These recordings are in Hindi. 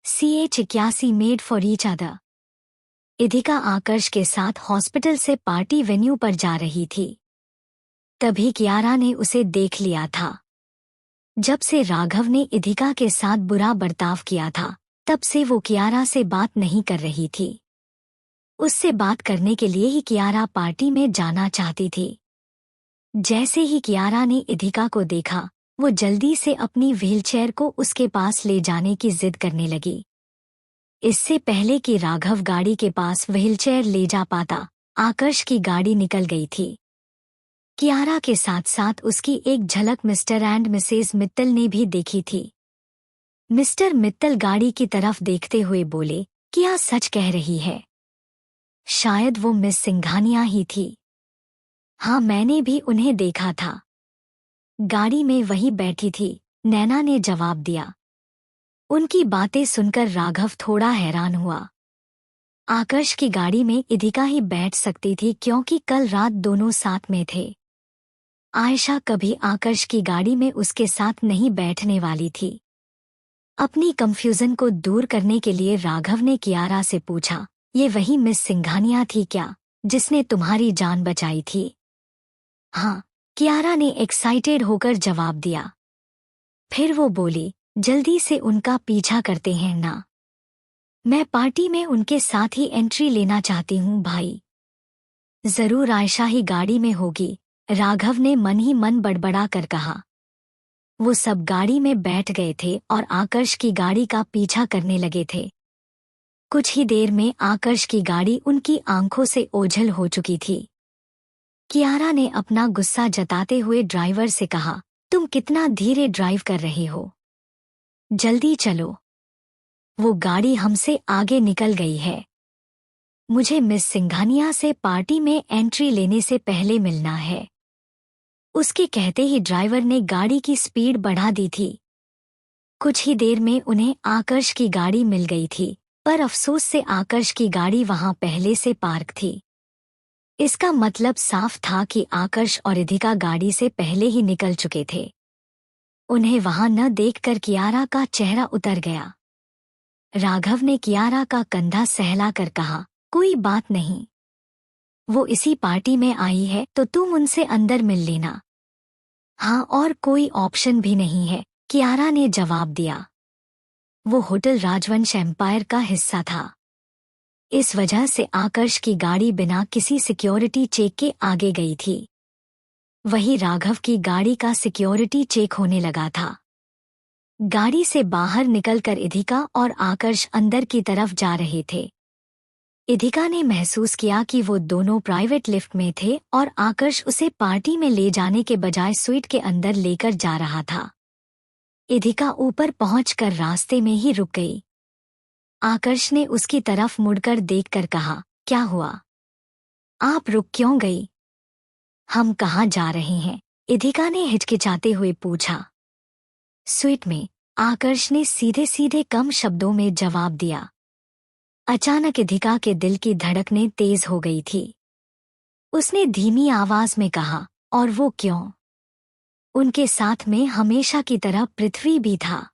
CH81 made for each other. Idhika Aakarsh के साथ हॉस्पिटल से पार्टी वेन्यू पर जा रही थी। तभी कियारा ने उसे देख लिया था। जब से राघव ने इधिका के साथ बुरा बर्ताव किया था, तब से वो कियारा से बात नहीं कर रही थी। उससे बात करने के लिए ही कियारा पार्टी में जाना चाहती थी। जैसे ही कियारा ने इधिका को देखा, वो जल्दी से अपनी व्हीलचेयर को उसके पास ले जाने की जिद करने लगी। इससे पहले कि राघव गाड़ी के पास व्हीलचेयर ले जा पाता, आकर्ष की गाड़ी निकल गई थी। कियारा के साथ साथ उसकी एक झलक मिस्टर एंड मिसेज मित्तल ने भी देखी थी। मिस्टर मित्तल गाड़ी की तरफ देखते हुए बोले, क्या सच कह रही है? शायद वो मिस सिंघानिया ही थी। हाँ, मैंने भी उन्हें देखा था। गाड़ी में वही बैठी थी, नैना ने जवाब दिया। उनकी बातें सुनकर राघव थोड़ा हैरान हुआ। आकर्ष की गाड़ी में इधिका ही बैठ सकती थी क्योंकि कल रात दोनों साथ में थे। आयशा कभी आकर्ष की गाड़ी में उसके साथ नहीं बैठने वाली थी। अपनी कंफ्यूजन को दूर करने के लिए राघव ने कियारा से पूछा, ये वही मिस सिंघानिया थी क्या, जिसने तुम्हारी जान बचाई थी? हाँ, कियारा ने एक्साइटेड होकर जवाब दिया। फिर वो बोली, जल्दी से उनका पीछा करते हैं ना। मैं पार्टी में उनके साथ ही एंट्री लेना चाहती हूँ भाई। जरूर आयशा ही गाड़ी में होगी, राघव ने मन ही मन बड़बड़ा कर कहा। वो सब गाड़ी में बैठ गए थे और आकर्ष की गाड़ी का पीछा करने लगे थे। कुछ ही देर में आकर्ष की गाड़ी उनकी आंखों से ओझल हो चुकी थी। कियारा ने अपना गुस्सा जताते हुए ड्राइवर से कहा, तुम कितना धीरे ड्राइव कर रहे हो, जल्दी चलो। वो गाड़ी हमसे आगे निकल गई है। मुझे मिस सिंघानिया से पार्टी में एंट्री लेने से पहले मिलना है। उसके कहते ही ड्राइवर ने गाड़ी की स्पीड बढ़ा दी थी। कुछ ही देर में उन्हें आकर्ष की गाड़ी मिल गई थी, पर अफसोस से आकर्ष की गाड़ी वहां पहले से पार्क थी। इसका मतलब साफ था कि आकर्ष और इधिका गाड़ी से पहले ही निकल चुके थे। उन्हें वहां न देखकर कियारा का चेहरा उतर गया। राघव ने कियारा का कंधा सहलाकर कहा, कोई बात नहीं। वो इसी पार्टी में आई है तो तुम उनसे अंदर मिल लेना। हाँ, और कोई ऑप्शन भी नहीं है, कियारा ने जवाब दिया। वो होटल राजवंश एम्पायर का हिस्सा था। इस वजह से आकर्ष की गाड़ी बिना किसी सिक्योरिटी चेक के आगे गई थी। वही राघव की गाड़ी का सिक्योरिटी चेक होने लगा था। गाड़ी से बाहर निकलकर इधिका और आकर्ष अंदर की तरफ जा रहे थे। इधिका ने महसूस किया कि वो दोनों प्राइवेट लिफ्ट में थे और आकर्ष उसे पार्टी में ले जाने के बजाय स्वीट के अंदर लेकर जा रहा था। इधिका ऊपर पहुंचकर रास्ते में ही रुक गई। आकर्ष ने उसकी तरफ मुड़कर देखकर कहा, क्या हुआ? आप रुक क्यों गई? हम कहाँ जा रहे हैं? इधिका ने हिचकिचाते हुए पूछा। स्वीट में, आकर्ष ने सीधे सीधे कम शब्दों में जवाब दिया। अचानक इधिका के दिल की धड़कनें तेज हो गई थी। उसने धीमी आवाज में कहा, और वो क्यों? उनके साथ में हमेशा की तरह पृथ्वी भी था।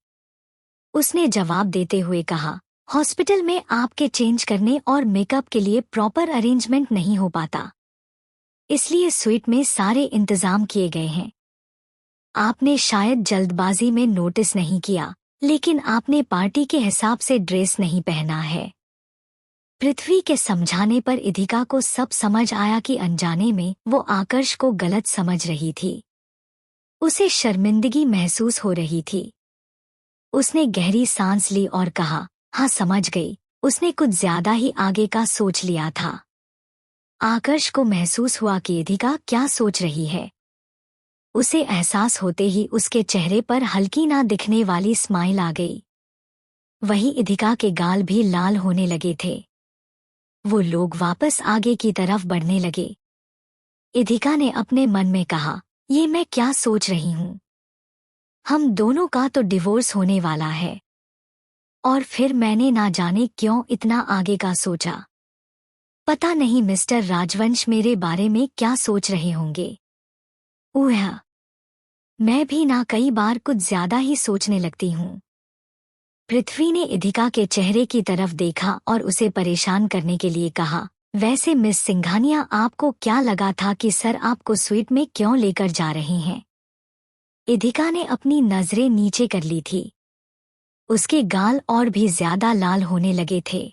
उसने जवाब देते हुए कहा, हॉस्पिटल में आपके चेंज करने और मेकअप के लिए प्रॉपर अरेंजमेंट नहीं हो पाता, इसलिए स्वीट में सारे इंतजाम किए गए हैं। आपने शायद जल्दबाजी में नोटिस नहीं किया, लेकिन आपने पार्टी के हिसाब से ड्रेस नहीं पहना है। पृथ्वी के समझाने पर इधिका को सब समझ आया कि अनजाने में वो आकर्ष को गलत समझ रही थी। उसे शर्मिंदगी महसूस हो रही थी। उसने गहरी सांस ली और कहा, हाँ समझ गई, उसने कुछ ज्यादा ही आगे का सोच लिया था। आकर्ष को महसूस हुआ कि इधिका क्या सोच रही है। उसे एहसास होते ही उसके चेहरे पर हल्की ना दिखने वाली स्माइल आ गई। वही इधिका के गाल भी लाल होने लगे थे। वो लोग वापस आगे की तरफ बढ़ने लगे। इधिका ने अपने मन में कहा, ये मैं क्या सोच रही हूँ? हम दोनों का तो डिवोर्स होने वाला है। और फिर मैंने ना जाने क्यों इतना आगे का सोचा। पता नहीं मिस्टर राजवंश मेरे बारे में क्या सोच रहे होंगे। ओह, मैं भी ना कई बार कुछ ज्यादा ही सोचने लगती हूँ। पृथ्वी ने इधिका के चेहरे की तरफ देखा और उसे परेशान करने के लिए कहा, वैसे मिस सिंघानिया, आपको क्या लगा था कि सर आपको स्वीट में क्यों लेकर जा रहे हैं? इधिका ने अपनी नजरें नीचे कर ली थी। उसके गाल और भी ज्यादा लाल होने लगे थे।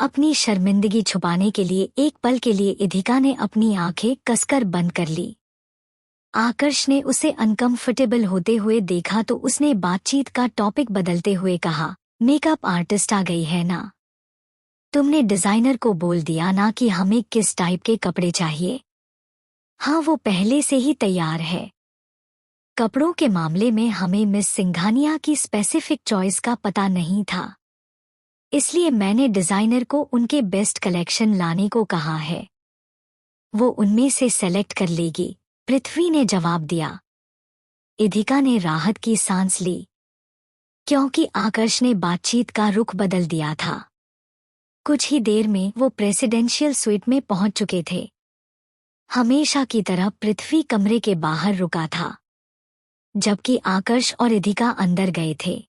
अपनी शर्मिंदगी छुपाने के लिए एक पल के लिए इधिका ने अपनी आंखें कसकर बंद कर ली। आकर्ष ने उसे अनकंफर्टेबल होते हुए देखा तो उसने बातचीत का टॉपिक बदलते हुए कहा, मेकअप आर्टिस्ट आ गई है ना? तुमने डिजाइनर को बोल दिया ना कि हमें किस टाइप के कपड़े चाहिए? हाँ, वो पहले से ही तैयार है। कपड़ों के मामले में हमें मिस सिंघानिया की स्पेसिफिक चॉइस का पता नहीं था, इसलिए मैंने डिजाइनर को उनके बेस्ट कलेक्शन लाने को कहा है। वो उनमें से सेलेक्ट कर लेगी, पृथ्वी ने जवाब दिया। इधिका ने राहत की सांस ली, क्योंकि आकर्ष ने बातचीत का रुख बदल दिया था। कुछ ही देर में वो प्रेसिडेंशियल स्वीट में पहुंच चुके थे। हमेशा की तरह पृथ्वी कमरे के बाहर रुका था, जबकि आकर्ष और इधिका अंदर गए थे।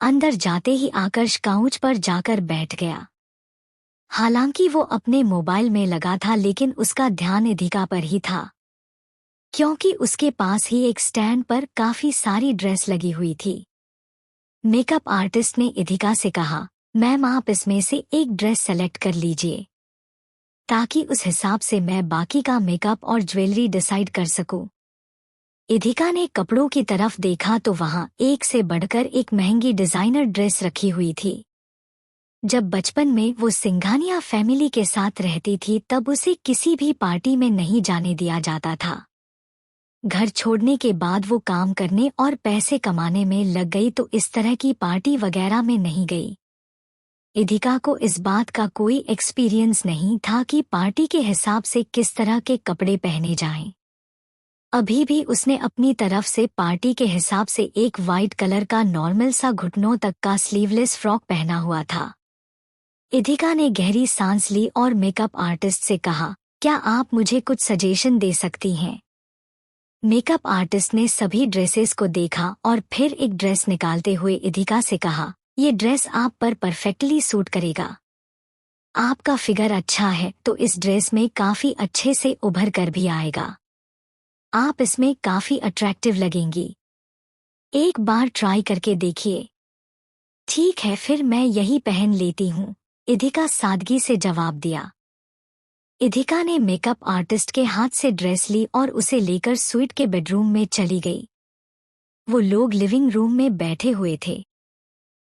अंदर जाते ही आकर्ष काउच पर जाकर बैठ गया। हालांकि वो अपने मोबाइल में लगा था, लेकिन उसका ध्यान इधिका पर ही था, क्योंकि उसके पास ही एक स्टैंड पर काफी सारी ड्रेस लगी हुई थी। मेकअप आर्टिस्ट ने इधिका से कहा, मैम आप इसमें से एक ड्रेस सेलेक्ट कर लीजिए, ताकि उस हिसाब से मैं बाकी का मेकअप और ज्वेलरी डिसाइड कर सकूं। इधिका ने कपड़ों की तरफ देखा तो वहां एक से बढ़कर एक महंगी डिजाइनर ड्रेस रखी हुई थी। जब बचपन में वो सिंघानिया फैमिली के साथ रहती थी, तब उसे किसी भी पार्टी में नहीं जाने दिया जाता था। घर छोड़ने के बाद वो काम करने और पैसे कमाने में लग गई, तो इस तरह की पार्टी वगैरह में नहीं गई। इधिका को इस बात का कोई एक्सपीरियंस नहीं था कि पार्टी के हिसाब से किस तरह के कपड़े पहने जाएं। अभी भी उसने अपनी तरफ से पार्टी के हिसाब से एक वाइट कलर का नॉर्मल सा घुटनों तक का स्लीवलेस फ्रॉक पहना हुआ था। इधिका ने गहरी सांस ली और मेकअप आर्टिस्ट से कहा, क्या आप मुझे कुछ सजेशन दे सकती हैं? मेकअप आर्टिस्ट ने सभी ड्रेसेस को देखा और फिर एक ड्रेस निकालते हुए इधिका से कहा, ये ड्रेस आप पर परफेक्टली सूट करेगा। आपका फिगर अच्छा है तो इस ड्रेस में काफी अच्छे से उभर कर भी आएगा। आप इसमें काफी अट्रैक्टिव लगेंगी। एक बार ट्राई करके देखिए। ठीक है, फिर मैं यही पहन लेती हूँ, इधिका सादगी से जवाब दिया। इधिका ने मेकअप आर्टिस्ट के हाथ से ड्रेस ली और उसे लेकर स्वीट के बेडरूम में चली गई। वो लोग लिविंग रूम में बैठे हुए थे।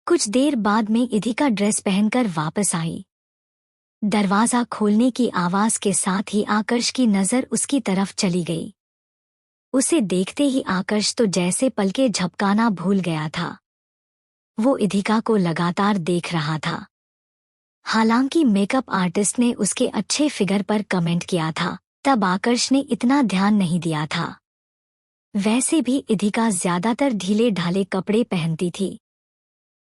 कुछ देर बाद में इधिका ड्रेस पहनकर वापस आई। दरवाजा खोलने की आवाज के साथ ही आकर्ष की नजर उसकी तरफ चली गई। उसे देखते ही आकर्ष तो जैसे पलके झपकाना भूल गया था। वो इधिका को लगातार देख रहा था। हालांकि मेकअप आर्टिस्ट ने उसके अच्छे फिगर पर कमेंट किया था, तब आकर्ष ने इतना ध्यान नहीं दिया था। वैसे भी इधिका ज्यादातर ढीले ढाले कपड़े पहनती थी।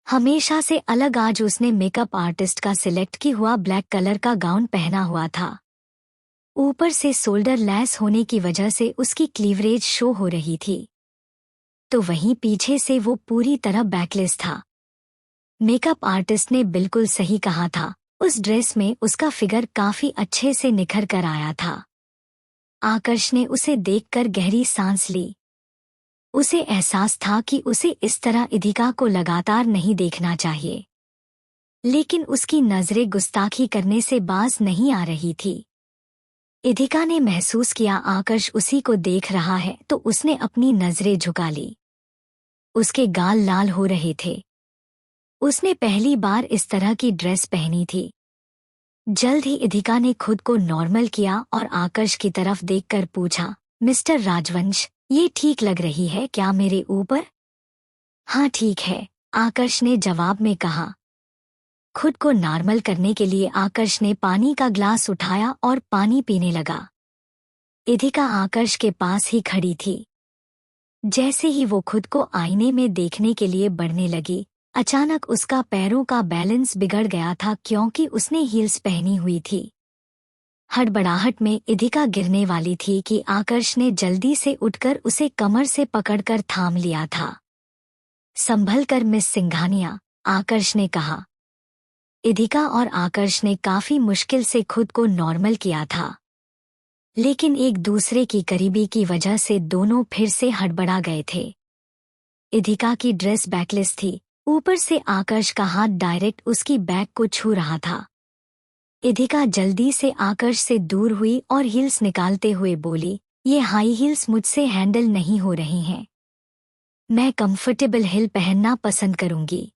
हमेशा से अलग आज उसने मेकअप आर्टिस्ट का सिलेक्ट की हुआ ब्लैक कलर का गाउन पहना हुआ था। ऊपर से शोल्डर लेस होने की वजह से उसकी क्लीवरेज शो हो रही थी, तो वहीं पीछे से वो पूरी तरह बैकलेस था। मेकअप आर्टिस्ट ने बिल्कुल सही कहा था, उस ड्रेस में उसका फिगर काफी अच्छे से निखर कर आया था। आकर्ष ने उसे देखकर गहरी सांस ली। उसे एहसास था कि उसे इस तरह इधिका को लगातार नहीं देखना चाहिए, लेकिन उसकी नजरें गुस्ताखी करने से बाज नहीं आ रही थी। इधिका ने महसूस किया आकर्ष उसी को देख रहा है, तो उसने अपनी नजरें झुका ली। उसके गाल लाल हो रहे थे। उसने पहली बार इस तरह की ड्रेस पहनी थी। जल्द ही इधिका ने खुद को नॉर्मल किया और आकर्ष की तरफ देखकर पूछा, मिस्टर राजवंश, ये ठीक लग रही है क्या मेरे ऊपर? हाँ ठीक है, आकर्ष ने जवाब में कहा। खुद को नॉर्मल करने के लिए आकर्ष ने पानी का ग्लास उठाया और पानी पीने लगा। इधिका आकर्ष के पास ही खड़ी थी। जैसे ही वो खुद को आईने में देखने के लिए बढ़ने लगी, अचानक उसका पैरों का बैलेंस बिगड़ गया था, क्योंकि उसने हील्स पहनी हुई थी। हड़बड़ाहट में इधिका गिरने वाली थी कि आकर्ष ने जल्दी से उठकर उसे कमर से पकड़कर थाम लिया था। संभल कर मिस सिंघानिया, आकर्ष ने कहा। इधिका और आकर्ष ने काफी मुश्किल से खुद को नॉर्मल किया था, लेकिन एक दूसरे की करीबी की वजह से दोनों फिर से हड़बड़ा गए थे। इधिका की ड्रेस बैकलेस थी, ऊपर से आकर्ष का हाथ डायरेक्ट उसकी बैक को छू रहा था। इधिका जल्दी से आकर्ष से दूर हुई और हील्स निकालते हुए बोली, ये हाई हील्स मुझसे हैंडल नहीं हो रही हैं। मैं कंफर्टेबल हिल पहनना पसंद करूंगी।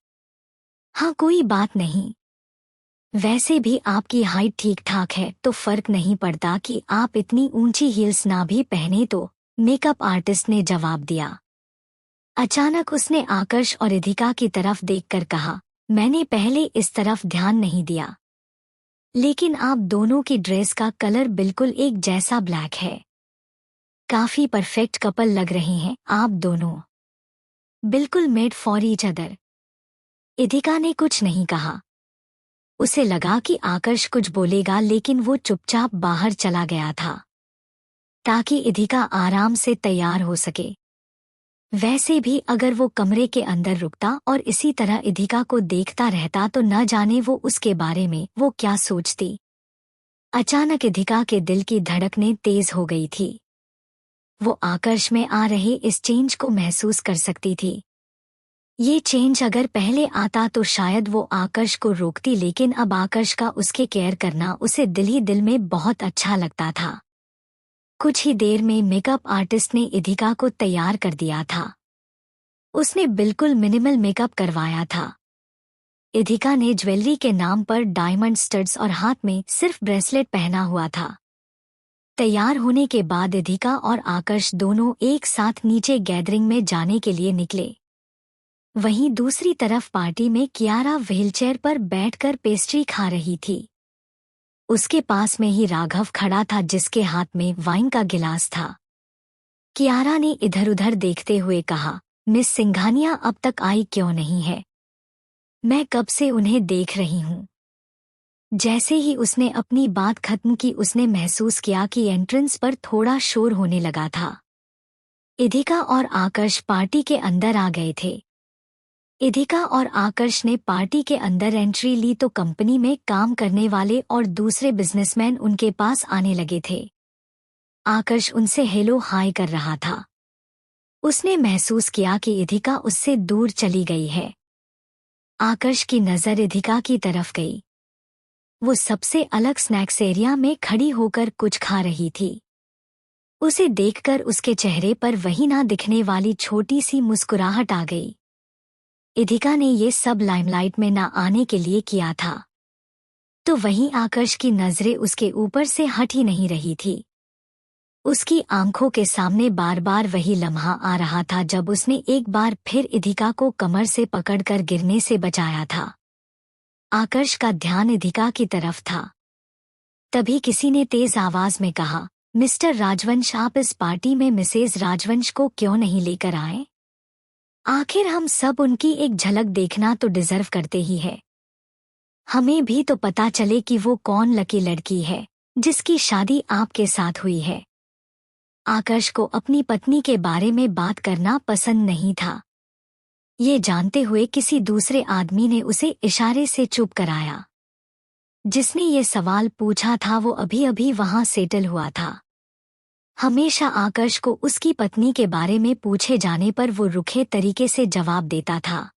हाँ, कोई बात नहीं। वैसे भी आपकी हाइट ठीक ठाक है तो फर्क नहीं पड़ता कि आप इतनी ऊंची हील्स ना भी पहने तो, मेकअप आर्टिस्ट ने जवाब दिया। अचानक उसने आकर्ष और इधिका की तरफ देखकर कहा, मैंने पहले इस तरफ ध्यान नहीं दिया, लेकिन आप दोनों की ड्रेस का कलर बिल्कुल एक जैसा ब्लैक है। काफी परफेक्ट कपल लग रहे हैं आप दोनों, बिल्कुल मेड फॉर ईच अदर। इधिका ने कुछ नहीं कहा। उसे लगा कि आकर्ष कुछ बोलेगा, लेकिन वो चुपचाप बाहर चला गया था ताकि इधिका आराम से तैयार हो सके। वैसे भी अगर वो कमरे के अंदर रुकता और इसी तरह इधिका को देखता रहता तो न जाने वो उसके बारे में वो क्या सोचती। अचानक इधिका के दिल की धड़कनें तेज हो गई थी। वो आकर्ष में आ रहे इस चेंज को महसूस कर सकती थी। ये चेंज अगर पहले आता तो शायद वो आकर्ष को रोकती, लेकिन अब आकर्ष का उसके केयर करना उसे दिल ही दिल में बहुत अच्छा लगता था। कुछ ही देर में मेकअप आर्टिस्ट ने इधिका को तैयार कर दिया था। उसने बिल्कुल मिनिमल मेकअप करवाया था। इधिका ने ज्वेलरी के नाम पर डायमंड स्टड्स और हाथ में सिर्फ ब्रेसलेट पहना हुआ था। तैयार होने के बाद इधिका और आकर्ष दोनों एक साथ नीचे गैदरिंग में जाने के लिए निकले। वहीं दूसरी तरफ पार्टी में कियारा व्हीलचेयर पर बैठकर पेस्ट्री खा रही थी। उसके पास में ही राघव खड़ा था, जिसके हाथ में वाइन का गिलास था। कियारा ने इधर-उधर देखते हुए कहा, मिस सिंघानिया अब तक आई क्यों नहीं है? मैं कब से उन्हें देख रही हूँ। जैसे ही उसने अपनी बात खत्म की, उसने महसूस किया कि एंट्रेंस पर थोड़ा शोर होने लगा था। इधिका और आकर्ष पार्टी के अंदर आ गए थे। इधिका और आकर्ष ने पार्टी के अंदर एंट्री ली तो कंपनी में काम करने वाले और दूसरे बिजनेसमैन उनके पास आने लगे थे। आकर्ष उनसे हेलो हाय कर रहा था। उसने महसूस किया कि इधिका उससे दूर चली गई है। आकर्ष की नज़र इधिका की तरफ गई। वो सबसे अलग स्नैक्स एरिया में खड़ी होकर कुछ खा रही थी। उसे देखकर उसके चेहरे पर वही ना दिखने वाली छोटी सी मुस्कुराहट आ गई। इधिका ने ये सब लाइमलाइट में ना आने के लिए किया था, तो वहीं आकर्ष की नजरें उसके ऊपर से हट ही नहीं रही थी। उसकी आंखों के सामने बार बार वही लम्हा आ रहा था जब उसने एक बार फिर इधिका को कमर से पकड़कर गिरने से बचाया था। आकर्ष का ध्यान इधिका की तरफ था। तभी किसी ने तेज आवाज में कहा, मिस्टर राजवंश, आप इस पार्टी में मिसेज राजवंश को क्यों नहीं लेकर आए? आखिर हम सब उनकी एक झलक देखना तो डिजर्व करते ही है। हमें भी तो पता चले कि वो कौन लकी लड़की है जिसकी शादी आपके साथ हुई है। आकर्ष को अपनी पत्नी के बारे में बात करना पसंद नहीं था। ये जानते हुए किसी दूसरे आदमी ने उसे इशारे से चुप कराया। जिसने ये सवाल पूछा था वो अभी अभी वहां सेटल हुआ था। हमेशा आकर्ष को उसकी पत्नी के बारे में पूछे जाने पर वो रुखे तरीके से जवाब देता था,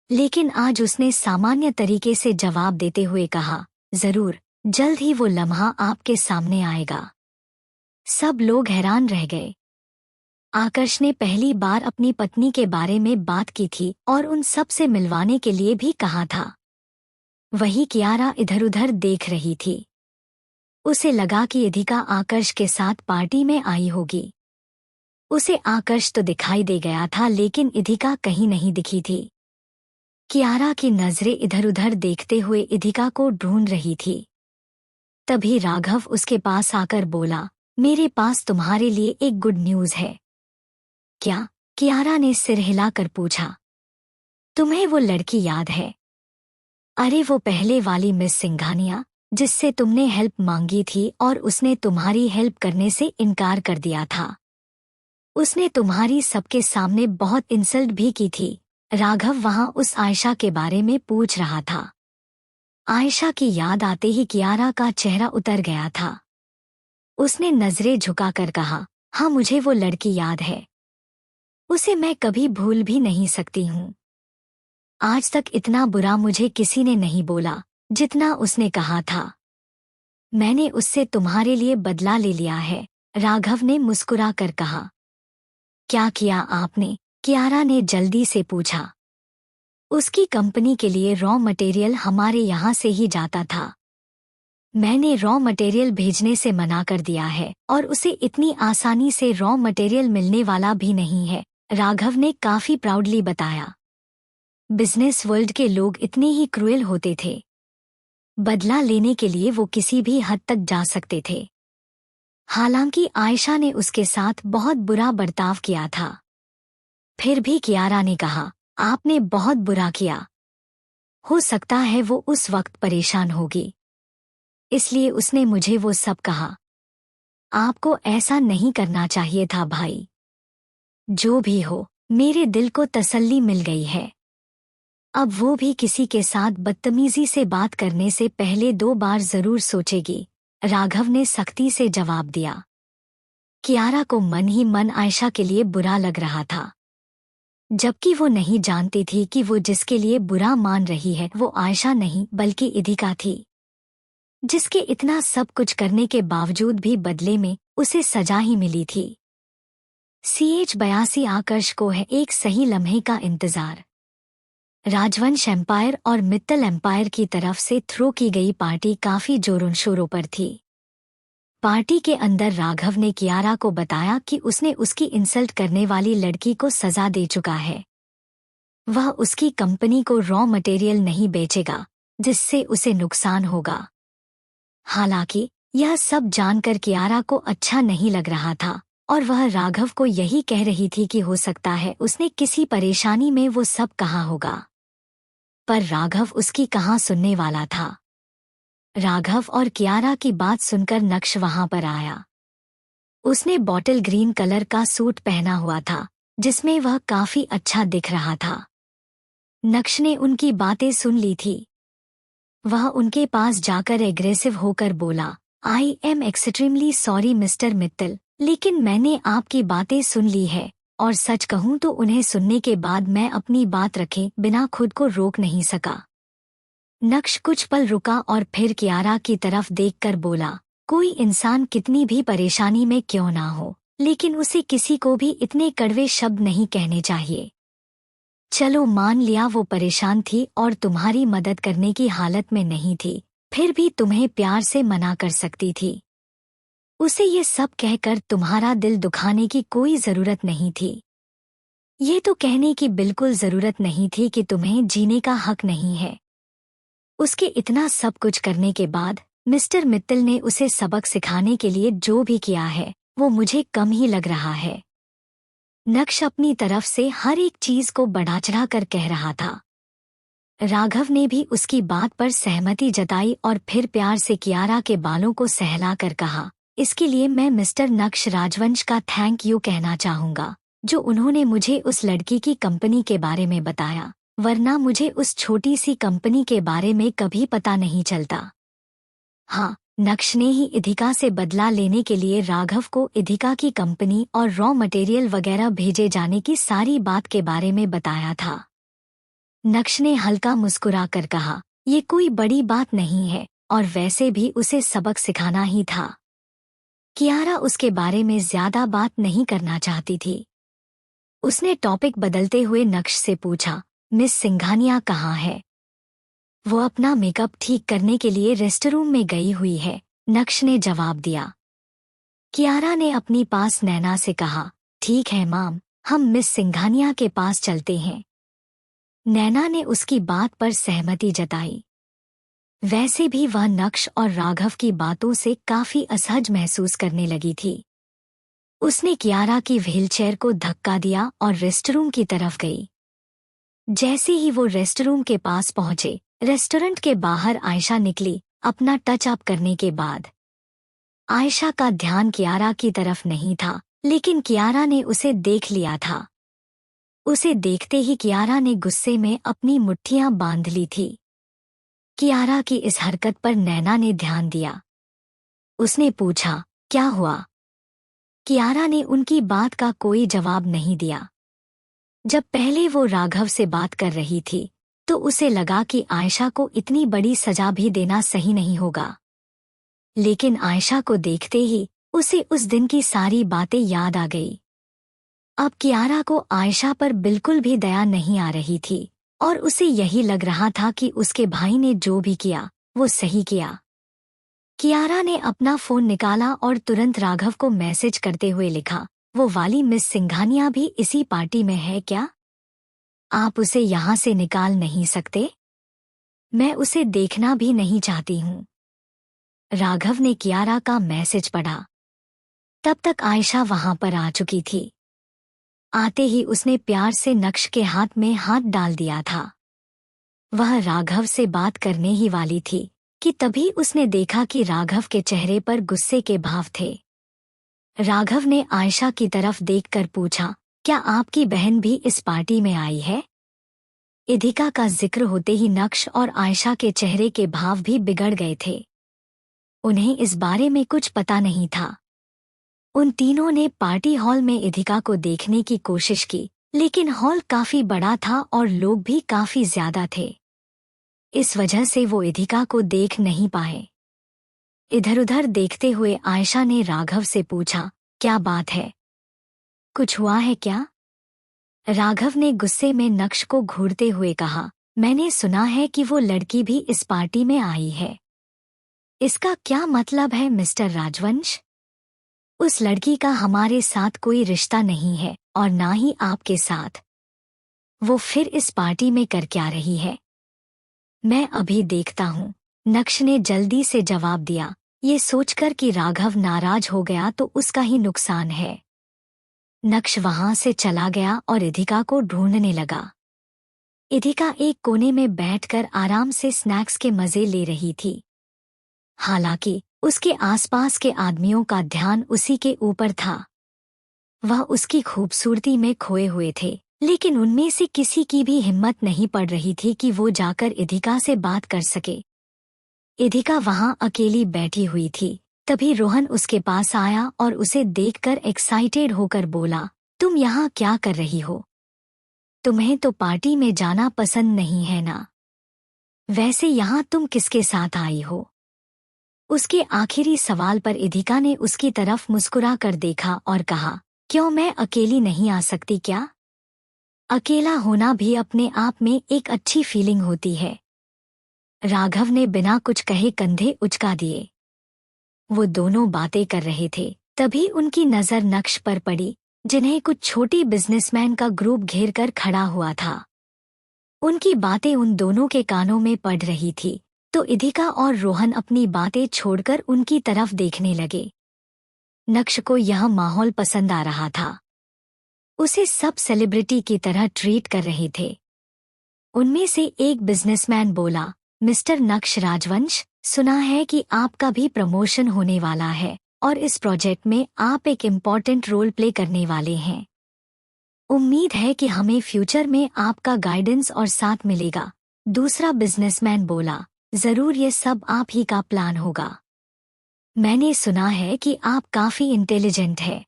लेकिन आज उसने सामान्य तरीके से जवाब देते हुए कहा, जरूर, जल्द ही वो लम्हा आपके सामने आएगा। सब लोग हैरान रह गए। आकर्ष ने पहली बार अपनी पत्नी के बारे में बात की थी और उन सब से मिलवाने के लिए भी कहा था। वही कियारा इधर-उधर देख रही थी। उसे लगा कि इधिका आकर्ष के साथ पार्टी में आई होगी। उसे आकर्ष तो दिखाई दे गया था, लेकिन इधिका कहीं नहीं दिखी थी। कियारा की नजरें इधर-उधर देखते हुए इधिका को ढूंढ रही थी। तभी राघव उसके पास आकर बोला, मेरे पास तुम्हारे लिए एक गुड न्यूज़ है। क्या? कियारा ने सिर हिलाकर पूछा। तुम्हें वो लड़की याद है? अरे वो पहले वाली मिस सिंघानिया, जिससे तुमने हेल्प मांगी थी और उसने तुम्हारी हेल्प करने से इनकार कर दिया था। उसने तुम्हारी सबके सामने बहुत इंसल्ट भी की थी। राघव वहां उस आयशा के बारे में पूछ रहा था। आयशा की याद आते ही कियारा का चेहरा उतर गया था। उसने नजरें झुकाकर कहा, हाँ मुझे वो लड़की याद है। उसे मैं कभी भूल भी नहीं सकती हूँ। आज तक इतना बुरा मुझे किसी ने नहीं बोला जितना उसने कहा था। मैंने उससे तुम्हारे लिए बदला ले लिया है, राघव ने मुस्कुरा कर कहा। क्या किया आपने? कियारा ने जल्दी से पूछा। उसकी कंपनी के लिए रॉ मटेरियल हमारे यहाँ से ही जाता था। मैंने रॉ मटेरियल भेजने से मना कर दिया है और उसे इतनी आसानी से रॉ मटेरियल मिलने वाला भी नहीं है, राघव ने काफी प्राउडली बताया। बिजनेस वर्ल्ड के लोग इतने ही क्रूएल होते थे। बदला लेने के लिए वो किसी भी हद तक जा सकते थे। हालांकि आयशा ने उसके साथ बहुत बुरा बर्ताव किया था। फिर भी कियारा ने कहा, आपने बहुत बुरा किया। हो सकता है वो उस वक्त परेशान होगी, इसलिए उसने मुझे वो सब कहा। आपको ऐसा नहीं करना चाहिए था भाई। जो भी हो, मेरे दिल को तसल्ली मिल गई है। अब वो भी किसी के साथ बदतमीजी से बात करने से पहले 2 बार जरूर सोचेगी, राघव ने सख्ती से जवाब दिया। कियारा को मन ही मन आयशा के लिए बुरा लग रहा था, जबकि वो नहीं जानती थी कि वो जिसके लिए बुरा मान रही है वो आयशा नहीं बल्कि इधिका थी, जिसके इतना सब कुछ करने के बावजूद भी बदले में उसे सजा ही मिली थी। CH82 आकर्ष को है एक सही लम्हे का इंतजार। राजवंश एम्पायर और मित्तल एम्पायर की तरफ से थ्रो की गई पार्टी काफी जोरों शोरों पर थी। पार्टी के अंदर राघव ने कियारा को बताया कि उसने उसकी इंसल्ट करने वाली लड़की को सजा दे चुका है। वह उसकी कंपनी को रॉ मटेरियल नहीं बेचेगा, जिससे उसे नुकसान होगा। हालांकि यह सब जानकर कियारा को अच्छा नहीं लग रहा था और वह राघव को यही कह रही थी कि हो सकता है उसने किसी परेशानी में वो सब कहा होगा। पर राघव उसकी कहाँ सुनने वाला था। राघव और कियारा की बात सुनकर नक्श वहां पर आया। उसने बॉटल ग्रीन कलर का सूट पहना हुआ था, जिसमें वह काफी अच्छा दिख रहा था। नक्श ने उनकी बातें सुन ली थी। वह उनके पास जाकर एग्रेसिव होकर बोला, I am extremely sorry mister Mittal, लेकिन मैंने आपकी बातें सुन ली है और सच कहूं तो उन्हें सुनने के बाद मैं अपनी बात रखे बिना खुद को रोक नहीं सका। नक्श कुछ पल रुका और फिर कियारा की तरफ देखकर बोला, कोई इंसान कितनी भी परेशानी में क्यों ना हो, लेकिन उसे किसी को भी इतने कड़वे शब्द नहीं कहने चाहिए। चलो मान लिया वो परेशान थी और तुम्हारी मदद करने की हालत में नहीं थी, फिर भी तुम्हें प्यार से मना कर सकती थी। उसे ये सब कहकर तुम्हारा दिल दुखाने की कोई जरूरत नहीं थी। ये तो कहने की बिल्कुल जरूरत नहीं थी कि तुम्हें जीने का हक नहीं है। उसके इतना सब कुछ करने के बाद मिस्टर मित्तल ने उसे सबक सिखाने के लिए जो भी किया है वो मुझे कम ही लग रहा है। नक्श अपनी तरफ से हर एक चीज को बढ़ा चढ़ा कर कह रहा था। राघव ने भी उसकी बात पर सहमति जताई और फिर प्यार से कियारा के बालों को सहला कर कहा, इसके लिए मैं मिस्टर नक्श राजवंश का थैंक यू कहना चाहूंगा, जो उन्होंने मुझे उस लड़की की कंपनी के बारे में बताया, वरना मुझे उस छोटी सी कंपनी के बारे में कभी पता नहीं चलता। हाँ, नक्श ने ही इधिका से बदला लेने के लिए राघव को इधिका की कंपनी और रॉ मटेरियल वगैरह भेजे जाने की सारी बात के बारे में बताया था। नक्श ने हल्का मुस्कुरा कर कहा, ये कोई बड़ी बात नहीं है और वैसे भी उसे सबक सिखाना ही था। कियारा उसके बारे में ज्यादा बात नहीं करना चाहती थी। उसने टॉपिक बदलते हुए नक्श से पूछा, मिस सिंघानिया कहाँ है? वो अपना मेकअप ठीक करने के लिए रेस्टरूम में गई हुई है, नक्श ने जवाब दिया। कियारा ने अपनी पास नैना से कहा, ठीक है माम, हम मिस सिंघानिया के पास चलते हैं। नैना ने उसकी बात पर सहमति जताई। वैसे भी वह नक्श और राघव की बातों से काफी असहज महसूस करने लगी थी। उसने कियारा की व्हीलचेयर को धक्का दिया और रेस्टरूम की तरफ गई। जैसे ही वो रेस्टरूम के पास पहुंचे, रेस्टोरेंट के बाहर आयशा निकली अपना टच अप करने के बाद। आयशा का ध्यान कियारा की तरफ नहीं था, लेकिन कियारा ने उसे देख लिया था। उसे देखते ही कियारा ने गुस्से में अपनी मुट्ठियां बांध ली थी। कियारा की इस हरकत पर नैना ने ध्यान दिया। उसने पूछा, क्या हुआ? कियारा ने उनकी बात का कोई जवाब नहीं दिया। जब पहले वो राघव से बात कर रही थी तो उसे लगा कि आयशा को इतनी बड़ी सजा भी देना सही नहीं होगा, लेकिन आयशा को देखते ही उसे उस दिन की सारी बातें याद आ गई। अब कियारा को आयशा पर बिल्कुल भी दया नहीं आ रही थी और उसे यही लग रहा था कि उसके भाई ने जो भी किया वो सही किया। कियारा ने अपना फोन निकाला और तुरंत राघव को मैसेज करते हुए लिखा, वो वाली मिस सिंघानिया भी इसी पार्टी में है क्या? आप उसे यहाँ से निकाल नहीं सकते? मैं उसे देखना भी नहीं चाहती हूँ। राघव ने कियारा का मैसेज पढ़ा। तब तक आयशा वहां पर आ चुकी थी। आते ही उसने प्यार से नक्श के हाथ में हाथ डाल दिया था। वह राघव से बात करने ही वाली थी कि तभी उसने देखा कि राघव के चेहरे पर गुस्से के भाव थे। राघव ने आयशा की तरफ देखकर पूछा, क्या आपकी बहन भी इस पार्टी में आई है? इधिका का जिक्र होते ही नक्श और आयशा के चेहरे के भाव भी बिगड़ गए थे। उन्हें इस बारे में कुछ पता नहीं था। उन तीनों ने पार्टी हॉल में इधिका को देखने की कोशिश की, लेकिन हॉल काफी बड़ा था और लोग भी काफी ज्यादा थे। इस वजह से वो इधिका को देख नहीं पाए। इधर-उधर देखते हुए आयशा ने राघव से पूछा, क्या बात है? कुछ हुआ है क्या? राघव ने गुस्से में नक्श को घूरते हुए कहा, मैंने सुना है कि वो लड़की भी इस पार्टी में आई है। इसका क्या मतलब है मिस्टर राजवंश? उस लड़की का हमारे साथ कोई रिश्ता नहीं है और ना ही आपके साथ। वो फिर इस पार्टी में कर क्या रही है? मैं अभी देखता हूँ, नक्श ने जल्दी से जवाब दिया। ये सोचकर कि राघव नाराज हो गया तो उसका ही नुकसान है। नक्श वहां से चला गया और इधिका को ढूंढने लगा। इधिका एक कोने में बैठकर आराम से स्नैक्स के मजे ले रही थी। हालांकि उसके आसपास के आदमियों का ध्यान उसी के ऊपर था। वह उसकी खूबसूरती में खोए हुए थे, लेकिन उनमें से किसी की भी हिम्मत नहीं पड़ रही थी कि वो जाकर इधिका से बात कर सके। इधिका वहां अकेली बैठी हुई थी। तभी रोहन उसके पास आया और उसे देखकर एक्साइटेड होकर बोला, तुम यहाँ क्या कर रही हो? तुम्हें तो पार्टी में जाना पसंद नहीं है ना? वैसे यहाँ तुम किसके साथ आई हो? उसके आखिरी सवाल पर इधिका ने उसकी तरफ मुस्कुरा कर देखा और कहा, क्यों मैं अकेली नहीं आ सकती क्या? अकेला होना भी अपने आप में एक अच्छी फीलिंग होती है। राघव ने बिना कुछ कहे कंधे उचका दिए। वो दोनों बातें कर रहे थे, तभी उनकी नजर नक्श पर पड़ी, जिन्हें कुछ छोटी बिजनेसमैन का ग्रुप घेर कर खड़ा हुआ था। उनकी बातें उन दोनों के कानों में पड़ रही थी, तो इधिका और रोहन अपनी बातें छोड़कर उनकी तरफ देखने लगे। नक्श को यह माहौल पसंद आ रहा था। उसे सब सेलिब्रिटी की तरह ट्रीट कर रहे थे। उनमें से एक बिजनेसमैन बोला, मिस्टर नक्श राजवंश, सुना है कि आपका भी प्रमोशन होने वाला है और इस प्रोजेक्ट में आप एक इम्पॉर्टेंट रोल प्ले करने वाले हैं। उम्मीद है कि हमें फ्यूचर में आपका गाइडेंस और साथ मिलेगा। दूसरा बिजनेसमैन बोला, जरूर ये सब आप ही का प्लान होगा। मैंने सुना है कि आप काफी इंटेलिजेंट है।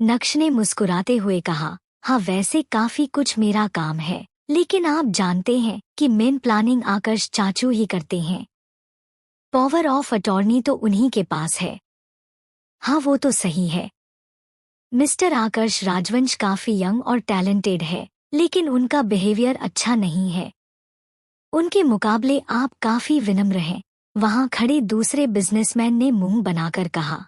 नक्श ने मुस्कुराते हुए कहा, हाँ वैसे काफी कुछ मेरा काम है, लेकिन आप जानते हैं कि मेन प्लानिंग आकर्ष चाचू ही करते हैं। पावर ऑफ अटॉर्नी तो उन्हीं के पास है। हाँ वो तो सही है। मिस्टर आकर्ष राजवंश काफी यंग और टैलेंटेड है, लेकिन उनका बिहेवियर अच्छा नहीं है। उनके मुकाबले आप काफी विनम्र हैं। वहां खड़े दूसरे बिजनेसमैन ने मुंह बनाकर कहा।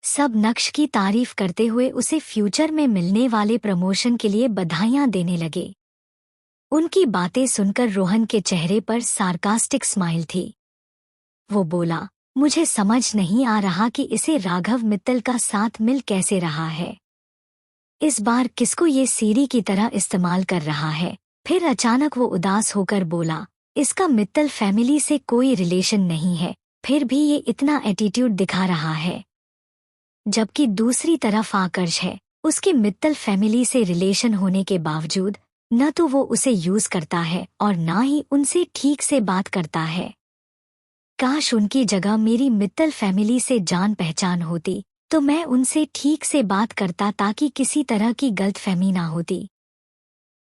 सब नक्श की तारीफ करते हुए उसे फ्यूचर में मिलने वाले प्रमोशन के लिए बधाइयां देने लगे। उनकी बातें सुनकर रोहन के चेहरे पर सार्कास्टिक स्माइल थी। वो बोला, मुझे समझ नहीं आ रहा कि इसे राघव मित्तल का साथ मिल कैसे रहा है। इस बार किसको ये सीरी की तरह इस्तेमाल कर रहा है। फिर अचानक वो उदास होकर बोला, इसका मित्तल फैमिली से कोई रिलेशन नहीं है, फिर भी ये इतना एटीट्यूड दिखा रहा है। जबकि दूसरी तरफ आकर्ष है, उसके मित्तल फैमिली से रिलेशन होने के बावजूद न तो वो उसे यूज करता है और ना ही उनसे ठीक से बात करता है। काश उनकी जगह मेरी मित्तल फैमिली से जान पहचान होती तो मैं उनसे ठीक से बात करता ताकि किसी तरह की गलतफहमी ना होती।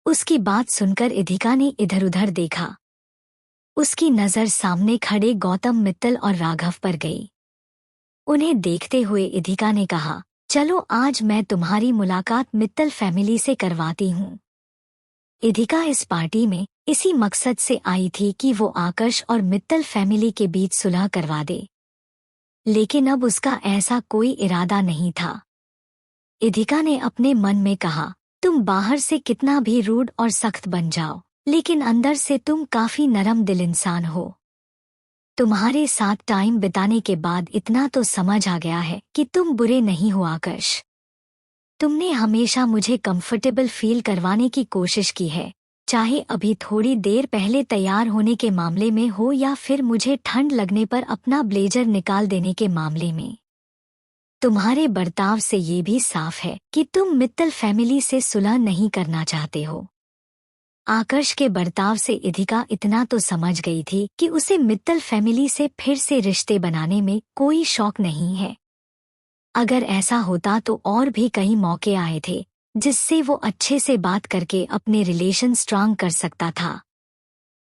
उसकी बात सुनकर इधिका ने इधर उधर देखा। उसकी नजर सामने खड़े गौतम मित्तल और राघव पर गई। उन्हें देखते हुए इधिका ने कहा, चलो आज मैं तुम्हारी मुलाकात मित्तल फैमिली से करवाती हूँ। इधिका इस पार्टी में इसी मकसद से आई थी कि वो आकर्ष और मित्तल फैमिली के बीच सुलह करवा दे, लेकिन अब उसका ऐसा कोई इरादा नहीं था। इधिका ने अपने मन में कहा, तुम बाहर से कितना भी रूड और सख्त बन जाओ, लेकिन अंदर से तुम काफी नरम दिल इंसान हो। तुम्हारे साथ टाइम बिताने के बाद इतना तो समझ आ गया है कि तुम बुरे नहीं हो आकर्ष। तुमने हमेशा मुझे कंफर्टेबल फील करवाने की कोशिश की है, चाहे अभी थोड़ी देर पहले तैयार होने के मामले में हो या फिर मुझे ठंड लगने पर अपना ब्लेजर निकाल देने के मामले में। तुम्हारे बर्ताव से ये भी साफ है कि तुम मित्तल फैमिली से सुलह नहीं करना चाहते हो। आकर्ष के बर्ताव से इधिका इतना तो समझ गई थी कि उसे मित्तल फैमिली से फिर से रिश्ते बनाने में कोई शौक नहीं है। अगर ऐसा होता तो और भी कई मौके आए थे जिससे वो अच्छे से बात करके अपने रिलेशन स्ट्रांग कर सकता था।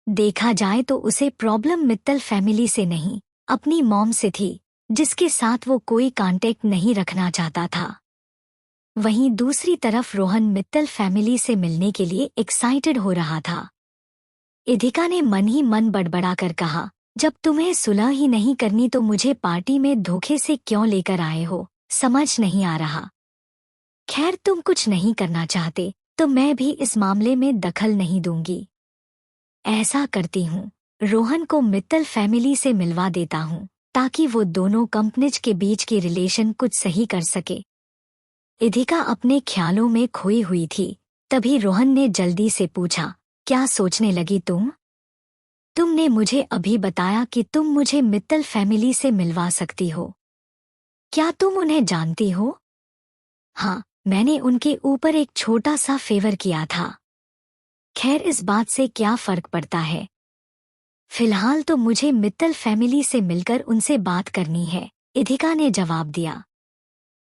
देखा जाए तो उसे प्रॉब्लम मित्तल फैमिली से नहीं, अपनी मॉम से थी, जिसके साथ वो कोई कांटेक्ट नहीं रखना चाहता था। वहीं दूसरी तरफ रोहन मित्तल फैमिली से मिलने के लिए एक्साइटेड हो रहा था। इधिका ने मन ही मन बड़बड़ा कर कहा, जब तुम्हें सुलह ही नहीं करनी तो मुझे पार्टी में धोखे से क्यों लेकर आए हो, समझ नहीं आ रहा। खैर तुम कुछ नहीं करना चाहते तो मैं भी इस मामले में दखल नहीं दूंगी। ऐसा करती हूँ, रोहन को मित्तल फैमिली से मिलवा देता हूँ ताकि वो दोनों कंपनीज के बीच की रिलेशन कुछ सही कर सके। इधिका अपने ख्यालों में खोई हुई थी। तभी रोहन ने जल्दी से पूछा, क्या सोचने लगी तुम? तुमने मुझे अभी बताया कि तुम मुझे मित्तल फैमिली से मिलवा सकती हो। क्या तुम उन्हें जानती हो? हाँ, मैंने उनके ऊपर एक छोटा सा फेवर किया था। खैर इस बात से क्या फर्क पड़ता है, फिलहाल तो मुझे मित्तल फैमिली से मिलकर उनसे बात करनी है, इधिका ने जवाब दिया।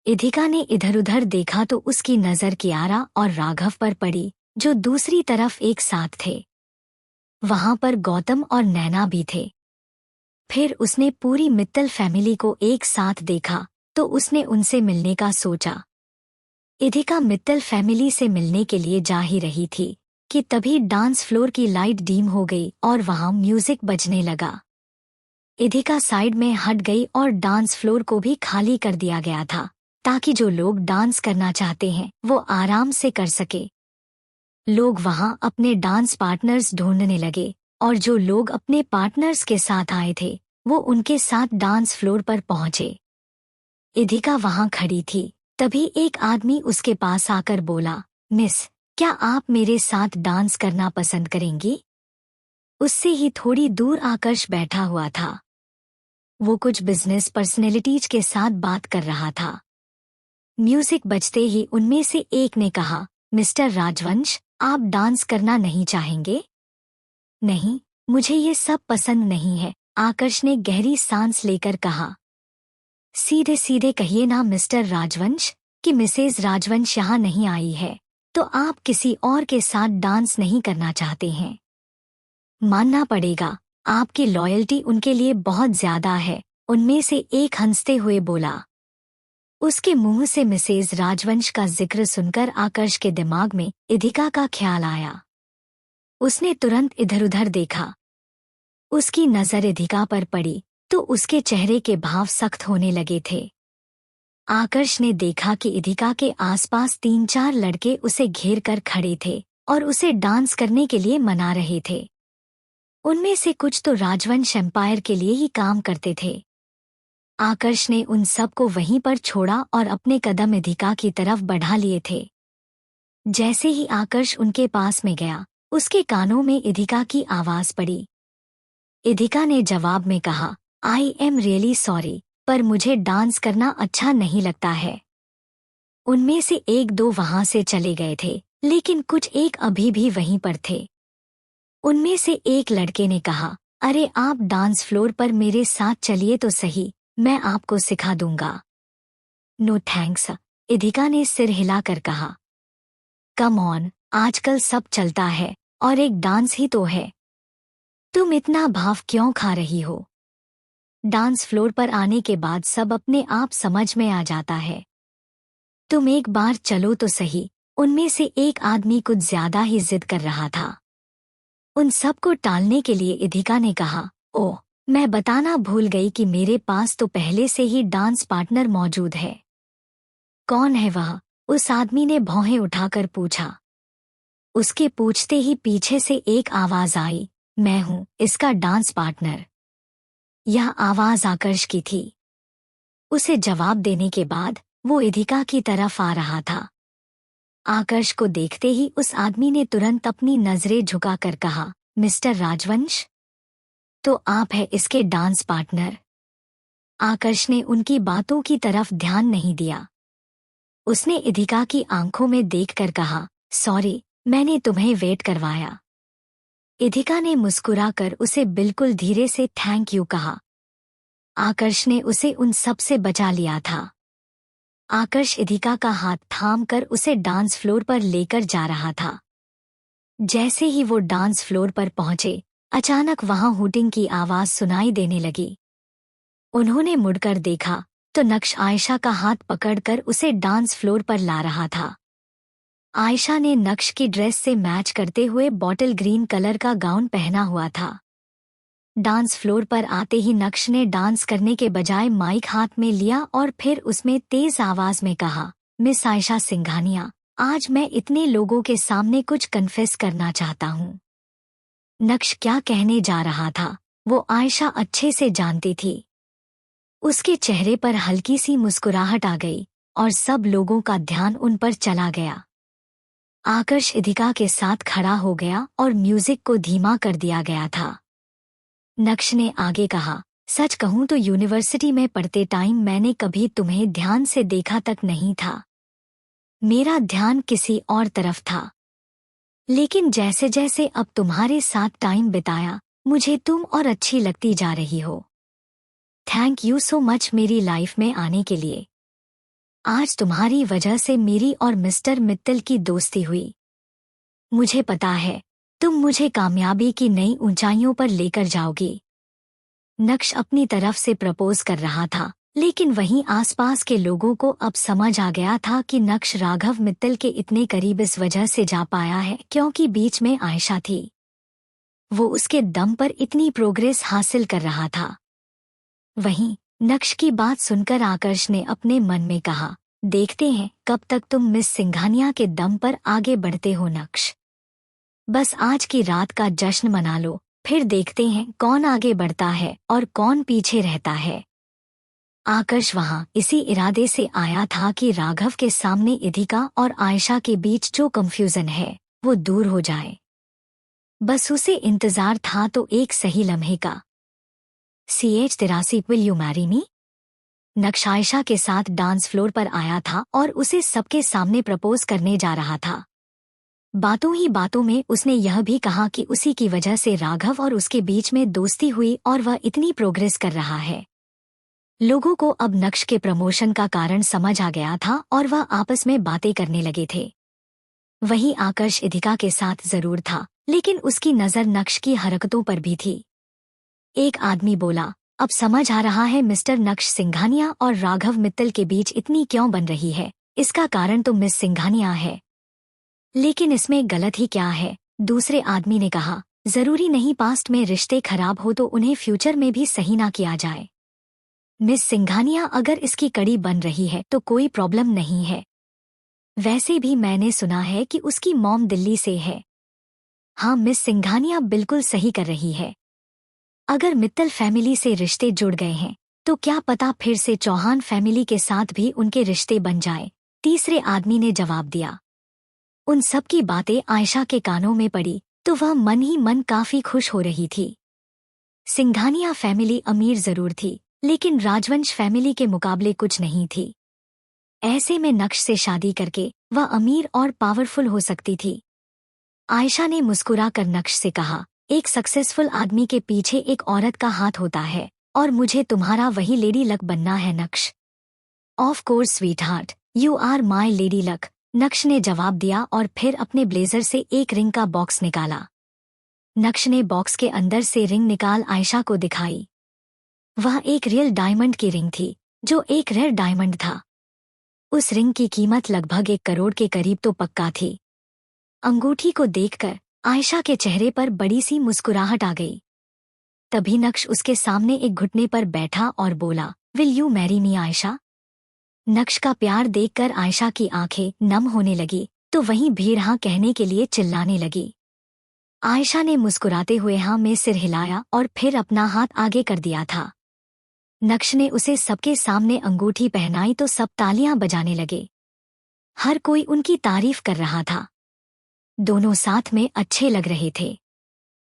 इधिका ने इधर उधर देखा तो उसकी नजर कियारा और राघव पर पड़ी, जो दूसरी तरफ एक साथ थे। वहां पर गौतम और नैना भी थे। फिर उसने पूरी मित्तल फैमिली को एक साथ देखा तो उसने उनसे मिलने का सोचा। इधिका मित्तल फैमिली से मिलने के लिए जा ही रही थी कि तभी डांस फ्लोर की लाइट डीम हो गई और वहां म्यूजिक बजने लगा। इधिका साइड में हट गई और डांस फ्लोर को भी खाली कर दिया गया था ताकि जो लोग डांस करना चाहते हैं वो आराम से कर सके। लोग वहां अपने डांस पार्टनर्स ढूंढने लगे और जो लोग अपने पार्टनर्स के साथ आए थे वो उनके साथ डांस फ्लोर पर पहुंचे। इधिका वहां खड़ी थी, तभी एक आदमी उसके पास आकर बोला, मिस, क्या आप मेरे साथ डांस करना पसंद करेंगी? उससे ही थोड़ी दूर आकर्ष बैठा हुआ था। वो कुछ बिजनेस पर्सनैलिटीज के साथ बात कर रहा था। म्यूजिक बजते ही उनमें से एक ने कहा, मिस्टर राजवंश, आप डांस करना नहीं चाहेंगे? नहीं, मुझे ये सब पसंद नहीं है, आकर्ष ने गहरी सांस लेकर कहा। सीधे सीधे कहिए ना मिस्टर राजवंश कि मिसेज राजवंश यहाँ नहीं आई है तो आप किसी और के साथ डांस नहीं करना चाहते हैं। मानना पड़ेगा, आपकी लॉयल्टी उनके लिए बहुत ज्यादा है, उनमें से एक हंसते हुए बोला। उसके मुंह से मिसेज राजवंश का जिक्र सुनकर आकर्ष के दिमाग में इधिका का ख्याल आया। उसने तुरंत इधर उधर देखा। उसकी नजर इधिका पर पड़ी तो उसके चेहरे के भाव सख्त होने लगे थे। आकर्ष ने देखा कि इधिका के आसपास 3-4 लड़के उसे घेर कर खड़े थे और उसे डांस करने के लिए मना रहे थे। उनमें से कुछ तो राजवंश एम्पायर के लिए ही काम करते थे। आकर्ष ने उन सब को वहीं पर छोड़ा और अपने कदम इधिका की तरफ बढ़ा लिए थे। जैसे ही आकर्ष उनके पास में गया, उसके कानों में इधिका की आवाज पड़ी। इधिका ने जवाब में कहा, आई एम रियली सॉरी, पर मुझे डांस करना अच्छा नहीं लगता है। उनमें से एक दो वहां से चले गए थे, लेकिन कुछ एक अभी भी वहीं पर थे। उनमें से एक लड़के ने कहा, अरे आप डांस फ्लोर पर मेरे साथ चलिए तो सही, मैं आपको सिखा दूंगा। नो थैंक्स, इधिका ने सिर हिलाकर कहा। कम ऑन, आजकल सब चलता है, और एक डांस ही तो है। तुम इतना भाव क्यों खा रही हो? डांस फ्लोर पर आने के बाद सब अपने आप समझ में आ जाता है। तुम एक बार चलो तो सही। उनमें से एक आदमी कुछ ज्यादा ही जिद कर रहा था। उन सबको टालने के लिए इधिका ने कहा, ओह, मैं बताना भूल गई कि मेरे पास तो पहले से ही डांस पार्टनर मौजूद है। कौन है वह? उस आदमी ने भौहें उठाकर पूछा। उसके पूछते ही पीछे से एक आवाज आई, मैं हूं इसका डांस पार्टनर। यह आवाज आकर्ष की थी। उसे जवाब देने के बाद वो इधिका की तरफ आ रहा था। आकर्ष को देखते ही उस आदमी ने तुरंत अपनी नजरें झुकाकर कहा, मिस्टर राजवंश, तो आप है इसके डांस पार्टनर। आकर्ष ने उनकी बातों की तरफ ध्यान नहीं दिया। उसने इधिका की आंखों में देखकर कहा, सॉरी, मैंने तुम्हें वेट करवाया। इधिका ने मुस्कुराकर उसे बिल्कुल धीरे से थैंक यू कहा। आकर्ष ने उसे उन सब से बचा लिया था। आकर्ष इधिका का हाथ थामकर उसे डांस फ्लोर पर लेकर जा रहा था। जैसे ही वो डांस फ्लोर पर पहुंचे, अचानक वहां हूटिंग की आवाज सुनाई देने लगी। उन्होंने मुड़कर देखा तो नक्श आयशा का हाथ पकड़कर उसे डांस फ्लोर पर ला रहा था। आयशा ने नक्श की ड्रेस से मैच करते हुए बॉटल ग्रीन कलर का गाउन पहना हुआ था। डांस फ्लोर पर आते ही नक्श ने डांस करने के बजाय माइक हाथ में लिया और फिर उसमें तेज आवाज में कहा, मिस आयशा सिंघानिया, आज मैं इतने लोगों के सामने कुछ कन्फेस करना चाहता हूँ। नक्श क्या कहने जा रहा था वो आयशा अच्छे से जानती थी। उसके चेहरे पर हल्की सी मुस्कुराहट आ गई और सब लोगों का ध्यान उन पर चला गया। आकर्ष इधिका के साथ खड़ा हो गया और म्यूजिक को धीमा कर दिया गया था। नक्श ने आगे कहा, सच कहूं तो यूनिवर्सिटी में पढ़ते टाइम मैंने कभी तुम्हें ध्यान से देखा तक नहीं था। मेरा ध्यान किसी और तरफ था। लेकिन जैसे जैसे अब तुम्हारे साथ टाइम बिताया, मुझे तुम और अच्छी लगती जा रही हो। थैंक यू सो मच मेरी लाइफ में आने के लिए। आज तुम्हारी वजह से मेरी और मिस्टर मित्तल की दोस्ती हुई। मुझे पता है तुम मुझे कामयाबी की नई ऊंचाइयों पर लेकर जाओगी। नक्श अपनी तरफ से प्रपोज कर रहा था, लेकिन वहीं आसपास के लोगों को अब समझ आ गया था कि नक्श राघव मित्तल के इतने करीब इस वजह से जा पाया है क्योंकि बीच में आयशा थी। वो उसके दम पर इतनी प्रोग्रेस हासिल कर रहा था। वहीं नक्श की बात सुनकर आकर्ष ने अपने मन में कहा, देखते हैं कब तक तुम मिस सिंघानिया के दम पर आगे बढ़ते हो नक्श। बस आज की रात का जश्न मना लो, फिर देखते हैं कौन आगे बढ़ता है और कौन पीछे रहता है। आकर्ष वहां इसी इरादे से आया था कि राघव के सामने इधिका और आयशा के बीच जो कंफ्यूजन है वो दूर हो जाए। बस उसे इंतजार था तो एक सही लम्हे का। CH83 will you marry me? नक्श आयशा के साथ डांस फ्लोर पर आया था और उसे सबके सामने प्रपोज करने जा रहा था। बातों ही बातों में उसने यह भी कहा कि उसी की वजह से राघव और उसके बीच में दोस्ती हुई और वह इतनी प्रोग्रेस कर रहा है। लोगों को अब नक्श के प्रमोशन का कारण समझ आ गया था और वह आपस में बातें करने लगे थे। वहीं आकर्ष इधिका के साथ जरूर था, लेकिन उसकी नजर नक्श की हरकतों पर भी थी। एक आदमी बोला, अब समझ आ रहा है मिस्टर नक्श सिंघानिया और राघव मित्तल के बीच इतनी क्यों बन रही है, इसका कारण तो मिस सिंघानिया है। लेकिन इसमें गलत ही क्या है? दूसरे आदमी ने कहा, जरूरी नहीं पास्ट में रिश्ते खराब हो तो उन्हें फ्यूचर में भी सही ना किया जाए। मिस सिंघानिया अगर इसकी कड़ी बन रही है तो कोई प्रॉब्लम नहीं है। वैसे भी मैंने सुना है कि उसकी मॉम दिल्ली से है। हाँ, मिस सिंघानिया बिल्कुल सही कर रही है। अगर मित्तल फैमिली से रिश्ते जुड़ गए हैं तो क्या पता फिर से चौहान फैमिली के साथ भी उनके रिश्ते बन जाए। तीसरे आदमी ने जवाब दिया। उन सब की बातें आयशा के कानों में पड़ी तो वह मन ही मन काफी खुश हो रही थी। सिंघानिया फैमिली अमीर जरूर थी, लेकिन राजवंश फैमिली के मुकाबले कुछ नहीं थी। ऐसे में नक्श से शादी करके वह अमीर और पावरफुल हो सकती थी। आयशा ने मुस्कुरा कर नक्श से कहा, एक सक्सेसफुल आदमी के पीछे एक औरत का हाथ होता है और मुझे तुम्हारा वही लेडी लक बनना है Naksh. Of course sweetheart, you are my lady luck, Naksh ने जवाब दिया और फिर अपने ब्लेजर से एक रिंग का बॉक्स निकाला। नक्श ने बॉक्स के अंदर से रिंग निकाल आयशा को दिखाई। वह एक रियल डायमंड की रिंग थी, जो एक रेयर डायमंड था। उस रिंग की कीमत लगभग 1 करोड़ के करीब तो पक्का थी। अंगूठी को देखकर आयशा के चेहरे पर बड़ी सी मुस्कुराहट आ गई। तभी नक्श उसके सामने एक घुटने पर बैठा और बोला, will you marry me Ayesha? नक्श का प्यार देखकर आयशा की आंखें नम होने लगी तो वहीं भीड़ हाँ कहने के लिए चिल्लाने लगी। आयशा ने मुस्कुराते हुए हाँ में सिर हिलाया और फिर अपना हाथ आगे कर दिया था। नक्श ने उसे सबके सामने अंगूठी पहनाई तो सब तालियां बजाने लगे। हर कोई उनकी तारीफ कर रहा था। दोनों साथ में अच्छे लग रहे थे।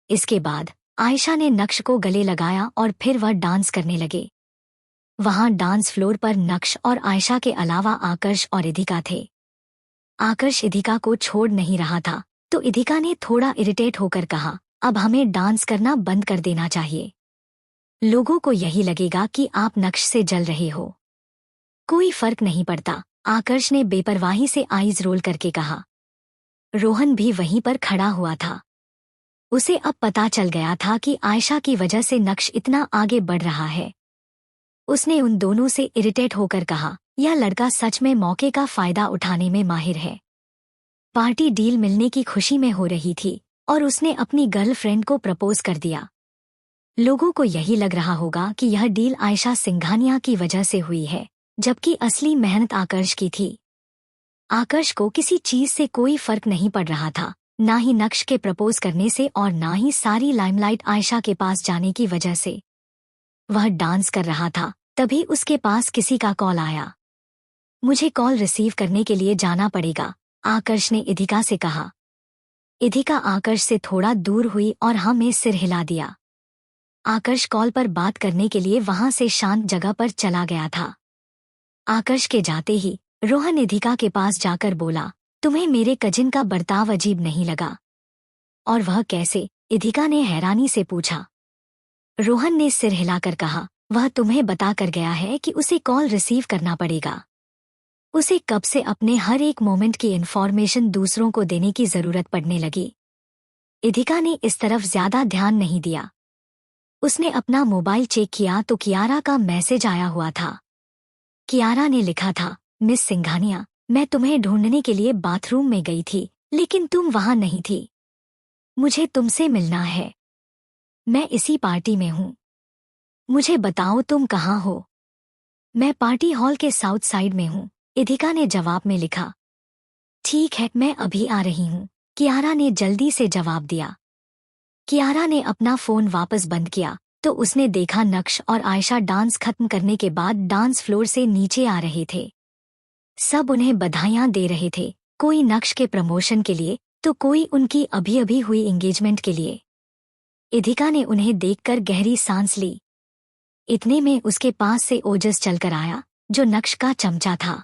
इसके बाद आयशा ने नक्श को गले लगाया और फिर वह डांस करने लगे। वहां डांस फ्लोर पर नक्श और आयशा के अलावा आकर्ष और इधिका थे। आकर्ष इधिका को छोड़ नहीं रहा था तो इधिका ने थोड़ा इरिटेट होकर कहा, अब हमें डांस करना बंद कर देना चाहिए। लोगों को यही लगेगा कि आप नक्श से जल रहे हो। कोई फर्क नहीं पड़ता, आकर्ष ने बेपरवाही से आईज रोल करके कहा। रोहन भी वहीं पर खड़ा हुआ था। उसे अब पता चल गया था कि आयशा की वजह से नक्श इतना आगे बढ़ रहा है। उसने उन दोनों से इरिटेट होकर कहा, यह लड़का सच में मौके का फायदा उठाने में माहिर है। पार्टी डील मिलने की खुशी में हो रही थी और उसने अपनी गर्लफ्रेंड को प्रपोज कर दिया। लोगों को यही लग रहा होगा कि यह डील आयशा सिंघानिया की वजह से हुई है, जबकि असली मेहनत आकर्ष की थी। आकर्ष को किसी चीज से कोई फर्क नहीं पड़ रहा था, ना ही नक्श के प्रपोज करने से और ना ही सारी लाइमलाइट आयशा के पास जाने की वजह से। वह डांस कर रहा था, तभी उसके पास किसी का कॉल आया। मुझे कॉल रिसीव करने के लिए जाना पड़ेगा, आकर्ष ने इधिका से कहा। इधिका आकर्ष से थोड़ा दूर हुई और हाँ में सिर हिला दिया। आकर्ष कॉल पर बात करने के लिए वहां से शांत जगह पर चला गया था। आकर्ष के जाते ही रोहन इधिका के पास जाकर बोला, तुम्हें मेरे कजिन का बर्ताव अजीब नहीं लगा? और वह कैसे? इधिका ने हैरानी से पूछा। रोहन ने सिर हिलाकर कहा, वह तुम्हें बता कर गया है कि उसे कॉल रिसीव करना पड़ेगा। उसे कब से अपने हर एक मोमेंट की इन्फॉर्मेशन दूसरों को देने की जरूरत पड़ने लगी। इधिका ने इस तरफ ज्यादा ध्यान नहीं दिया। उसने अपना मोबाइल चेक किया तो कियारा का मैसेज आया हुआ था। कियारा ने लिखा था, मिस सिंघानिया, मैं तुम्हें ढूंढने के लिए बाथरूम में गई थी, लेकिन तुम वहां नहीं थी। मुझे तुमसे मिलना है। मैं इसी पार्टी में हूँ। मुझे बताओ तुम कहाँ हो? मैं पार्टी हॉल के साउथ साइड में हूँ, इधिका ने जवाब में लिखा। ठीक है, मैं अभी आ रही हूँ, कियारा ने जल्दी से जवाब दिया। कियारा ने अपना फोन वापस बंद किया तो उसने देखा नक्श और आयशा डांस खत्म करने के बाद डांस फ्लोर से नीचे आ रहे थे। सब उन्हें बधाइयां दे रहे थे, कोई नक्श के प्रमोशन के लिए तो कोई उनकी अभी अभी हुई एंगेजमेंट के लिए। इधिका ने उन्हें देखकर गहरी सांस ली। इतने में उसके पास से ओजस चलकर आया, जो नक्श का चमचा था।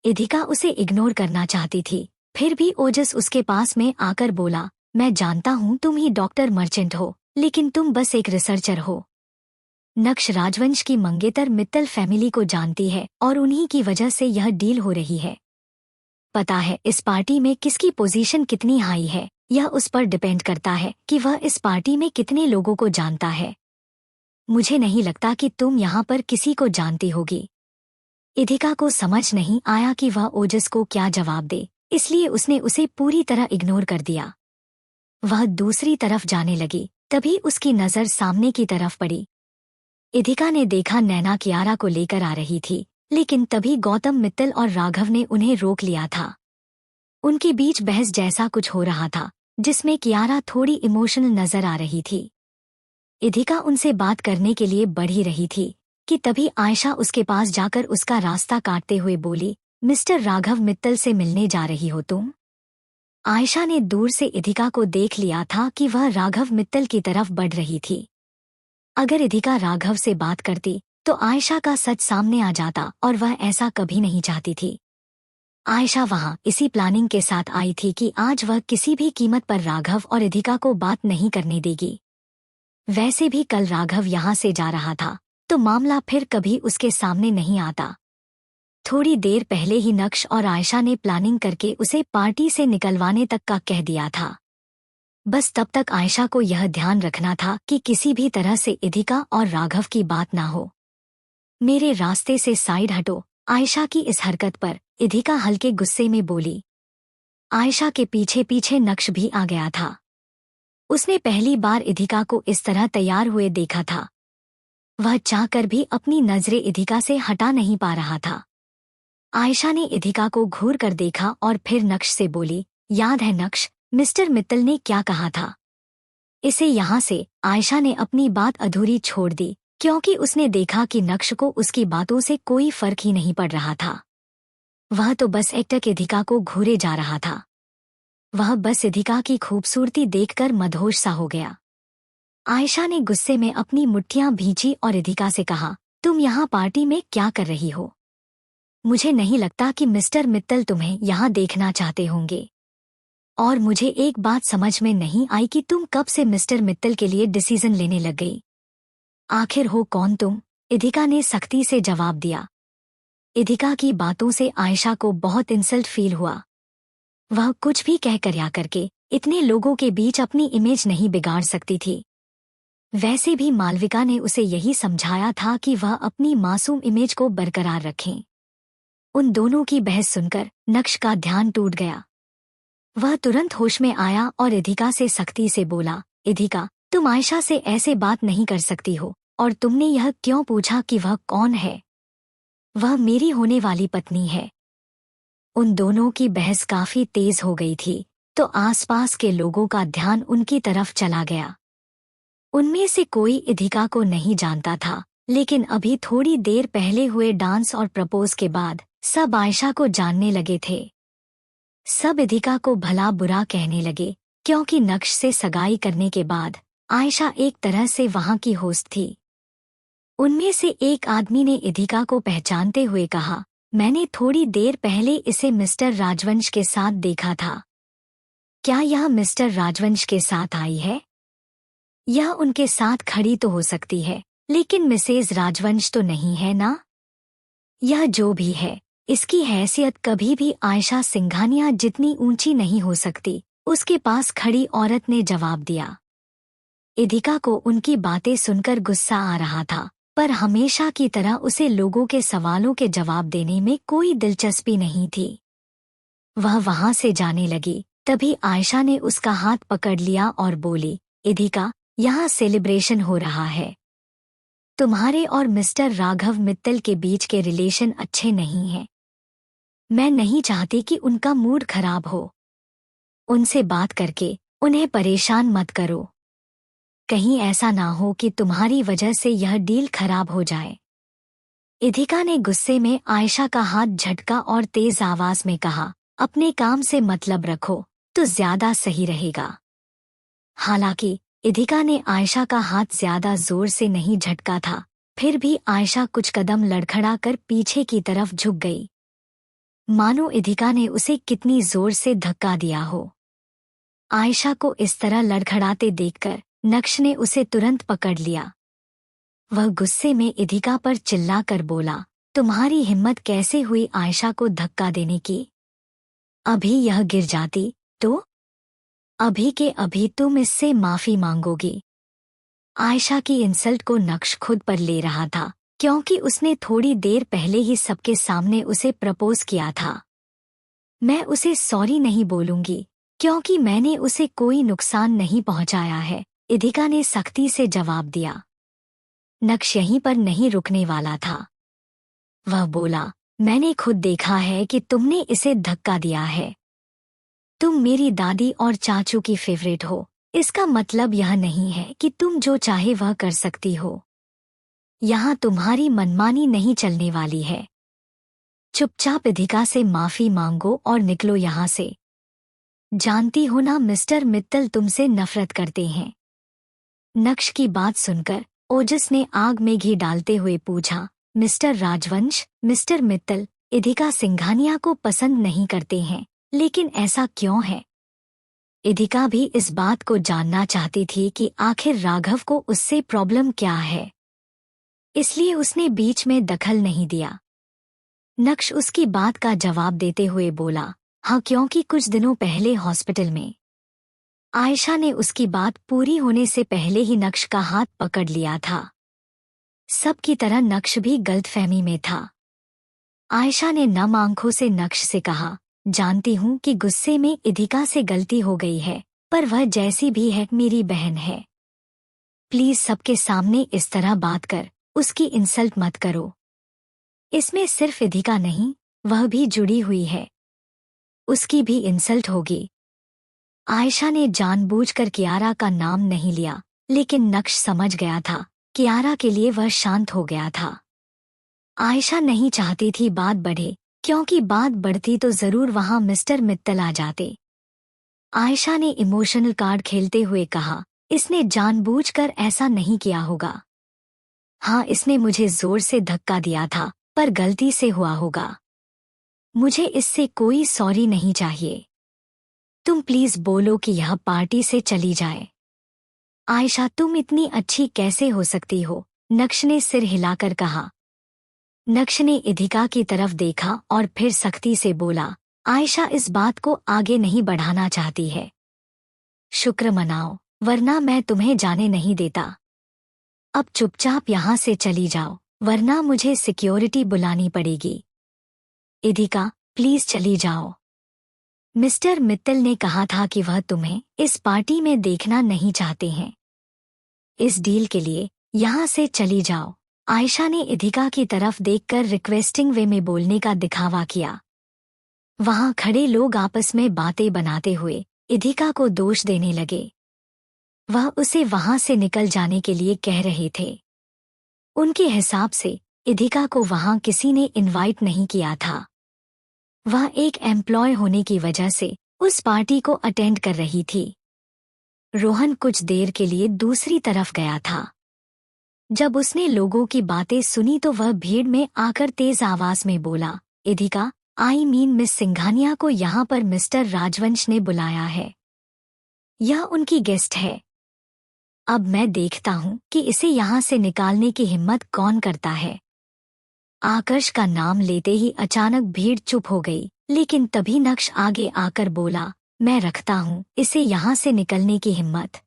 इधिका उसे इग्नोर करना चाहती थी, फिर भी ओजस उसके पास में आकर बोला, मैं जानता हूँ तुम ही डॉक्टर मर्चेंट हो, लेकिन तुम बस एक रिसर्चर हो। नक्श राजवंश की मंगेतर मित्तल फैमिली को जानती है और उन्हीं की वजह से यह डील हो रही है। पता है इस पार्टी में किसकी पोजीशन कितनी हाई है, यह उस पर डिपेंड करता है कि वह इस पार्टी में कितने लोगों को जानता है। मुझे नहीं लगता कि तुम यहाँ पर किसी को जानती होगी। इधिका को समझ नहीं आया कि वह ओजस को क्या जवाब दे, इसलिए उसने उसे पूरी तरह इग्नोर कर दिया। वह दूसरी तरफ जाने लगी, तभी उसकी नजर सामने की तरफ पड़ी। इधिका ने देखा नैना कियारा को लेकर आ रही थी, लेकिन तभी गौतम मित्तल और राघव ने उन्हें रोक लिया था। उनके बीच बहस जैसा कुछ हो रहा था, जिसमें कियारा थोड़ी इमोशनल नजर आ रही थी। इधिका उनसे बात करने के लिए बढ़ ही रही थी कि तभी आयशा उसके पास जाकर उसका रास्ता काटते हुए बोली, मिस्टर राघव मित्तल से मिलने जा रही हो तुम? आयशा ने दूर से इधिका को देख लिया था कि वह राघव मित्तल की तरफ बढ़ रही थी। अगर इधिका राघव से बात करती तो आयशा का सच सामने आ जाता और वह ऐसा कभी नहीं चाहती थी। आयशा वहां इसी प्लानिंग के साथ आई थी कि आज वह किसी भी कीमत पर राघव और इधिका को बात नहीं करने देगी। वैसे भी कल राघव यहाँ से जा रहा था, तो मामला फिर कभी उसके सामने नहीं आता। थोड़ी देर पहले ही नक्श और आयशा ने प्लानिंग करके उसे पार्टी से निकलवाने तक का कह दिया था। बस तब तक आयशा को यह ध्यान रखना था कि किसी भी तरह से इधिका और राघव की बात ना हो। मेरे रास्ते से साइड हटो। आयशा की इस हरकत पर इधिका हल्के गुस्से में बोली। आयशा के पीछे पीछे नक्श भी आ गया था। उसने पहली बार इधिका को इस तरह तैयार हुए देखा था। वह चाहकर भी अपनी नजरें इधिका से हटा नहीं पा रहा था। आयशा ने इधिका को घूर कर देखा और फिर नक्श से बोली, याद है नक्श, मिस्टर मित्तल ने क्या कहा था? इसे यहाँ से। आयशा ने अपनी बात अधूरी छोड़ दी, क्योंकि उसने देखा कि नक्श को उसकी बातों से कोई फर्क ही नहीं पड़ रहा था। वह तो बस एकटक इधिका को घूरे जा रहा था। वह बस इधिका की खूबसूरती देखकर मदहोश सा हो गया। आयशा ने गुस्से में अपनी मुट्ठियां भींची और इधिका से कहा, तुम यहाँ पार्टी में क्या कर रही हो? मुझे नहीं लगता कि मिस्टर मित्तल तुम्हें यहाँ देखना चाहते होंगे। और मुझे एक बात समझ में नहीं आई कि तुम कब से मिस्टर मित्तल के लिए डिसीजन लेने लग गई। आखिर हो कौन तुम? इधिका ने सख्ती से जवाब दिया। इधिका की बातों से आयशा को बहुत इंसल्ट फील हुआ। वह कुछ भी कह कर या करके इतने लोगों के बीच अपनी इमेज नहीं बिगाड़ सकती थी। वैसे भी मालविका ने उसे यही समझाया था कि वह अपनी मासूम इमेज को बरकरार रखें। उन दोनों की बहस सुनकर नक्श का ध्यान टूट गया। वह तुरंत होश में आया और इधिका से सख्ती से बोला, इधिका, तुम आयशा से ऐसे बात नहीं कर सकती हो। और तुमने यह क्यों पूछा कि वह कौन है? वह मेरी होने वाली पत्नी है। उन दोनों की बहस काफी तेज हो गई थी, तो आसपास के लोगों का ध्यान उनकी तरफ चला गया। उनमें से कोई इधिका को नहीं जानता था, लेकिन अभी थोड़ी देर पहले हुए डांस और प्रपोज के बाद सब आयशा को जानने लगे थे। सब इधिका को भला बुरा कहने लगे, क्योंकि नक्श से सगाई करने के बाद आयशा एक तरह से वहां की होस्ट थी। उनमें से एक आदमी ने इधिका को पहचानते हुए कहा, मैंने थोड़ी देर पहले इसे मिस्टर राजवंश के साथ देखा था। क्या यह मिस्टर राजवंश के साथ आई है? यह उनके साथ खड़ी तो हो सकती है, लेकिन मिसेज राजवंश तो नहीं है ना? यह जो भी है, इसकी हैसियत कभी भी आयशा सिंघानिया जितनी ऊंची नहीं हो सकती, उसके पास खड़ी औरत ने जवाब दिया। इधिका को उनकी बातें सुनकर गुस्सा आ रहा था, पर हमेशा की तरह उसे लोगों के सवालों के जवाब देने में कोई दिलचस्पी नहीं थी। वह वहां से जाने लगी, तभी आयशा ने उसका हाथ पकड़ लिया और बोली, इधिका, यहाँ सेलिब्रेशन हो रहा है। तुम्हारे और मिस्टर राघव मित्तल के बीच के रिलेशन अच्छे नहीं हैं। मैं नहीं चाहती कि उनका मूड खराब हो। उनसे बात करके उन्हें परेशान मत करो। कहीं ऐसा ना हो कि तुम्हारी वजह से यह डील खराब हो जाए। इधिका ने गुस्से में आयशा का हाथ झटका और तेज आवाज में कहा, अपने काम से मतलब रखो तो ज्यादा सही रहेगा। हालांकि इधिका ने आयशा का हाथ ज्यादा जोर से नहीं झटका था, फिर भी आयशा कुछ कदम लड़खड़ा कर पीछे की तरफ झुक गई, मानो इधिका ने उसे कितनी जोर से धक्का दिया हो। आयशा को इस तरह लड़खड़ाते देखकर नक्श ने उसे तुरंत पकड़ लिया। वह गुस्से में इधिका पर चिल्लाकर बोला, तुम्हारी हिम्मत कैसे हुई आयशा को धक्का देने की? अभी यह गिर जाती तो? अभी के अभी तुम इससे माफी मांगोगी। आयशा की इंसल्ट को नक्श खुद पर ले रहा था, क्योंकि उसने थोड़ी देर पहले ही सबके सामने उसे प्रपोज किया था। मैं उसे सॉरी नहीं बोलूंगी, क्योंकि मैंने उसे कोई नुकसान नहीं पहुंचाया है, इधिका ने सख्ती से जवाब दिया। नक्श यहीं पर नहीं रुकने वाला था। वह बोला, मैंने खुद देखा है कि तुमने इसे धक्का दिया है। तुम मेरी दादी और चाचू की फेवरेट हो, इसका मतलब यह नहीं है कि तुम जो चाहे वह कर सकती हो। यहाँ तुम्हारी मनमानी नहीं चलने वाली है। चुपचाप इधिका से माफी मांगो और निकलो यहाँ से। जानती हो ना मिस्टर मित्तल तुमसे नफरत करते हैं। नक्श की बात सुनकर ओजस ने आग में घी डालते हुए पूछा, मिस्टर राजवंश, मिस्टर मित्तल इधिका सिंघानिया को पसंद नहीं करते हैं, लेकिन ऐसा क्यों है? इधिका भी इस बात को जानना चाहती थी कि आखिर राघव को उससे प्रॉब्लम क्या है, इसलिए उसने बीच में दखल नहीं दिया। नक्श उसकी बात का जवाब देते हुए बोला, हाँ, क्योंकि कुछ दिनों पहले हॉस्पिटल में आयशा ने उसकी बात पूरी होने से पहले ही नक्श का हाथ पकड़ लिया था। सबकी तरह नक्श भी गलतफहमी में था। आयशा ने नम आंखों से नक्श से कहा, जानती हूँ कि गुस्से में इधिका से गलती हो गई है, पर वह जैसी भी है मेरी बहन है। प्लीज सबके सामने इस तरह बात कर उसकी इंसल्ट मत करो। इसमें सिर्फ इधिका नहीं, वह भी जुड़ी हुई है, उसकी भी इंसल्ट होगी। आयशा ने जानबूझकर कियारा का नाम नहीं लिया, लेकिन नक्श समझ गया था कियारा के लिए वह शांत हो गया था। आयशा नहीं चाहती थी बात बढ़े, क्योंकि बात बढ़ती तो जरूर वहां मिस्टर मित्तल आ जाते। आयशा ने इमोशनल कार्ड खेलते हुए कहा, इसने जानबूझकर ऐसा नहीं किया होगा। हाँ, इसने मुझे जोर से धक्का दिया था, पर गलती से हुआ होगा। मुझे इससे कोई सॉरी नहीं चाहिए। तुम प्लीज बोलो कि यह पार्टी से चली जाए। आयशा, तुम इतनी अच्छी कैसे हो सकती हो? नक्श ने सिर हिलाकर कहा। नक्श ने इधिका की तरफ देखा और फिर सख्ती से बोला, आयशा इस बात को आगे नहीं बढ़ाना चाहती है। शुक्र मनाओ, वरना मैं तुम्हें जाने नहीं देता। अब चुपचाप यहाँ से चली जाओ, वरना मुझे सिक्योरिटी बुलानी पड़ेगी। इधिका, प्लीज चली जाओ। मिस्टर मित्तल ने कहा था कि वह तुम्हें इस पार्टी में देखना नहीं चाहते हैं। इस डील के लिए यहाँ से चली जाओ। आयशा ने इधिका की तरफ देखकर रिक्वेस्टिंग वे में बोलने का दिखावा किया। वहां खड़े लोग आपस में बातें बनाते हुए इधिका को दोष देने लगे। वह उसे वहां से निकल जाने के लिए कह रहे थे। उनके हिसाब से इधिका को वहां किसी ने इनवाइट नहीं किया था। वह एक एम्प्लॉय होने की वजह से उस पार्टी को अटेंड कर रही थी। रोहन कुछ देर के लिए दूसरी तरफ गया था। जब उसने लोगों की बातें सुनी तो वह भीड़ में आकर तेज आवाज में बोला, इधिका, मिस सिंघानिया को यहाँ पर मिस्टर राजवंश ने बुलाया है। यह उनकी गेस्ट है। अब मैं देखता हूँ कि इसे यहाँ से निकालने की हिम्मत कौन करता है। आकर्ष का नाम लेते ही अचानक भीड़ चुप हो गई, लेकिन तभी नक्श आगे आकर बोला, मैं रखता हूँ इसे यहाँ से निकलने की हिम्मत।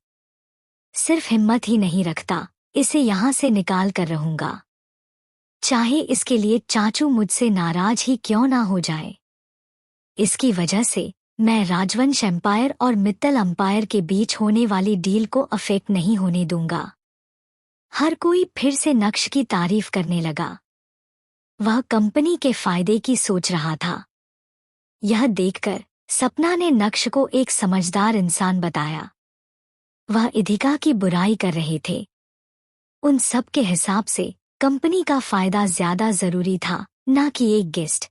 सिर्फ हिम्मत ही नहीं रखता, इसे यहाँ से निकाल कर रहूंगा, चाहे इसके लिए चाचू मुझसे नाराज ही क्यों ना हो जाए। इसकी वजह से मैं राजवंश एम्पायर और मित्तल एम्पायर के बीच होने वाली डील को अफेक्ट नहीं होने दूंगा। हर कोई फिर से नक्श की तारीफ करने लगा। वह कंपनी के फायदे की सोच रहा था। यह देखकर सपना ने नक्श को एक समझदार इंसान बताया। वह इधिका की बुराई कर रहे थे। उन सब के हिसाब से कंपनी का फायदा ज्यादा जरूरी था, ना कि एक गेस्ट।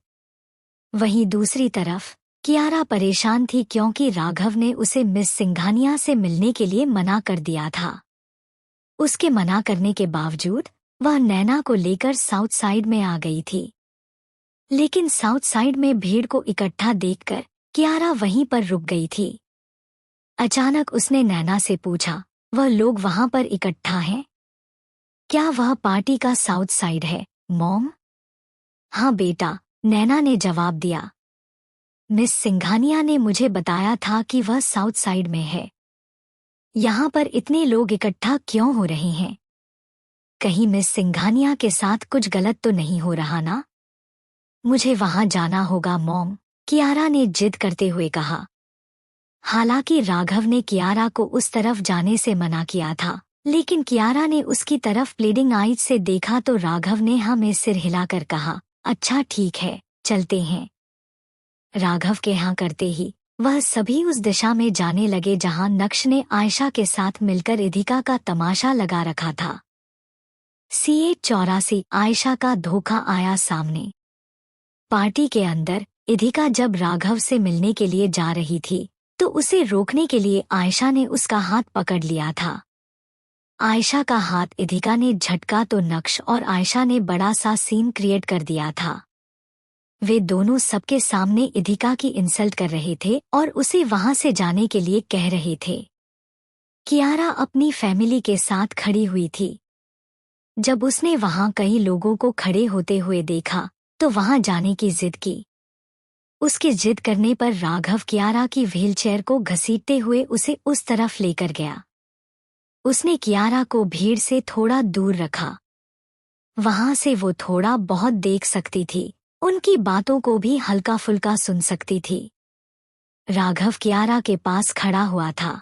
वहीं दूसरी तरफ कियारा परेशान थी, क्योंकि राघव ने उसे मिस सिंघानिया से मिलने के लिए मना कर दिया था। उसके मना करने के बावजूद वह नैना को लेकर साउथ साइड में आ गई थी। लेकिन साउथ साइड में भीड़ को इकट्ठा देखकर कियारा वहीं पर रुक गई थी। अचानक उसने नैना से पूछा, वह लोग वहां पर इकट्ठा हैं? क्या वह पार्टी का साउथ साइड है, मॉम? हाँ बेटा, नैना ने जवाब दिया। मिस सिंघानिया ने मुझे बताया था कि वह साउथ साइड में है। यहाँ पर इतने लोग इकट्ठा क्यों हो रहे हैं? कहीं मिस सिंघानिया के साथ कुछ गलत तो नहीं हो रहा ना? मुझे वहां जाना होगा मॉम, कियारा ने जिद करते हुए कहा। हालांकि राघव ने कियारा को उस तरफ जाने से मना किया था, लेकिन कियारा ने उसकी तरफ प्लीडिंग आइज से देखा तो राघव ने हाँ में सिर हिलाकर कहा, अच्छा ठीक है, चलते हैं। राघव के हाँ करते ही वह सभी उस दिशा में जाने लगे जहां नक्श ने आयशा के साथ मिलकर इधिका का तमाशा लगा रखा था। CA84 आयशा का धोखा आया सामने। पार्टी के अंदर इधिका जब राघव से मिलने के लिए जा रही थी तो उसे रोकने के लिए आयशा ने उसका हाथ पकड़ लिया था। आयशा का हाथ इधिका ने झटका तो नक्श और आयशा ने बड़ा सा सीन क्रिएट कर दिया था। वे दोनों सबके सामने इधिका की इंसल्ट कर रहे थे और उसे वहां से जाने के लिए कह रहे थे। कियारा अपनी फैमिली के साथ खड़ी हुई थी। जब उसने वहां कई लोगों को खड़े होते हुए देखा तो वहां जाने की जिद की। उसकी जिद करने पर राघव कियारा की व्हीलचेयर को घसीटते हुए उसे उस तरफ लेकर गया। उसने कियारा को भीड़ से थोड़ा दूर रखा। वहां से वो थोड़ा बहुत देख सकती थी, उनकी बातों को भी हल्का फुल्का सुन सकती थी। राघव कियारा के पास खड़ा हुआ था।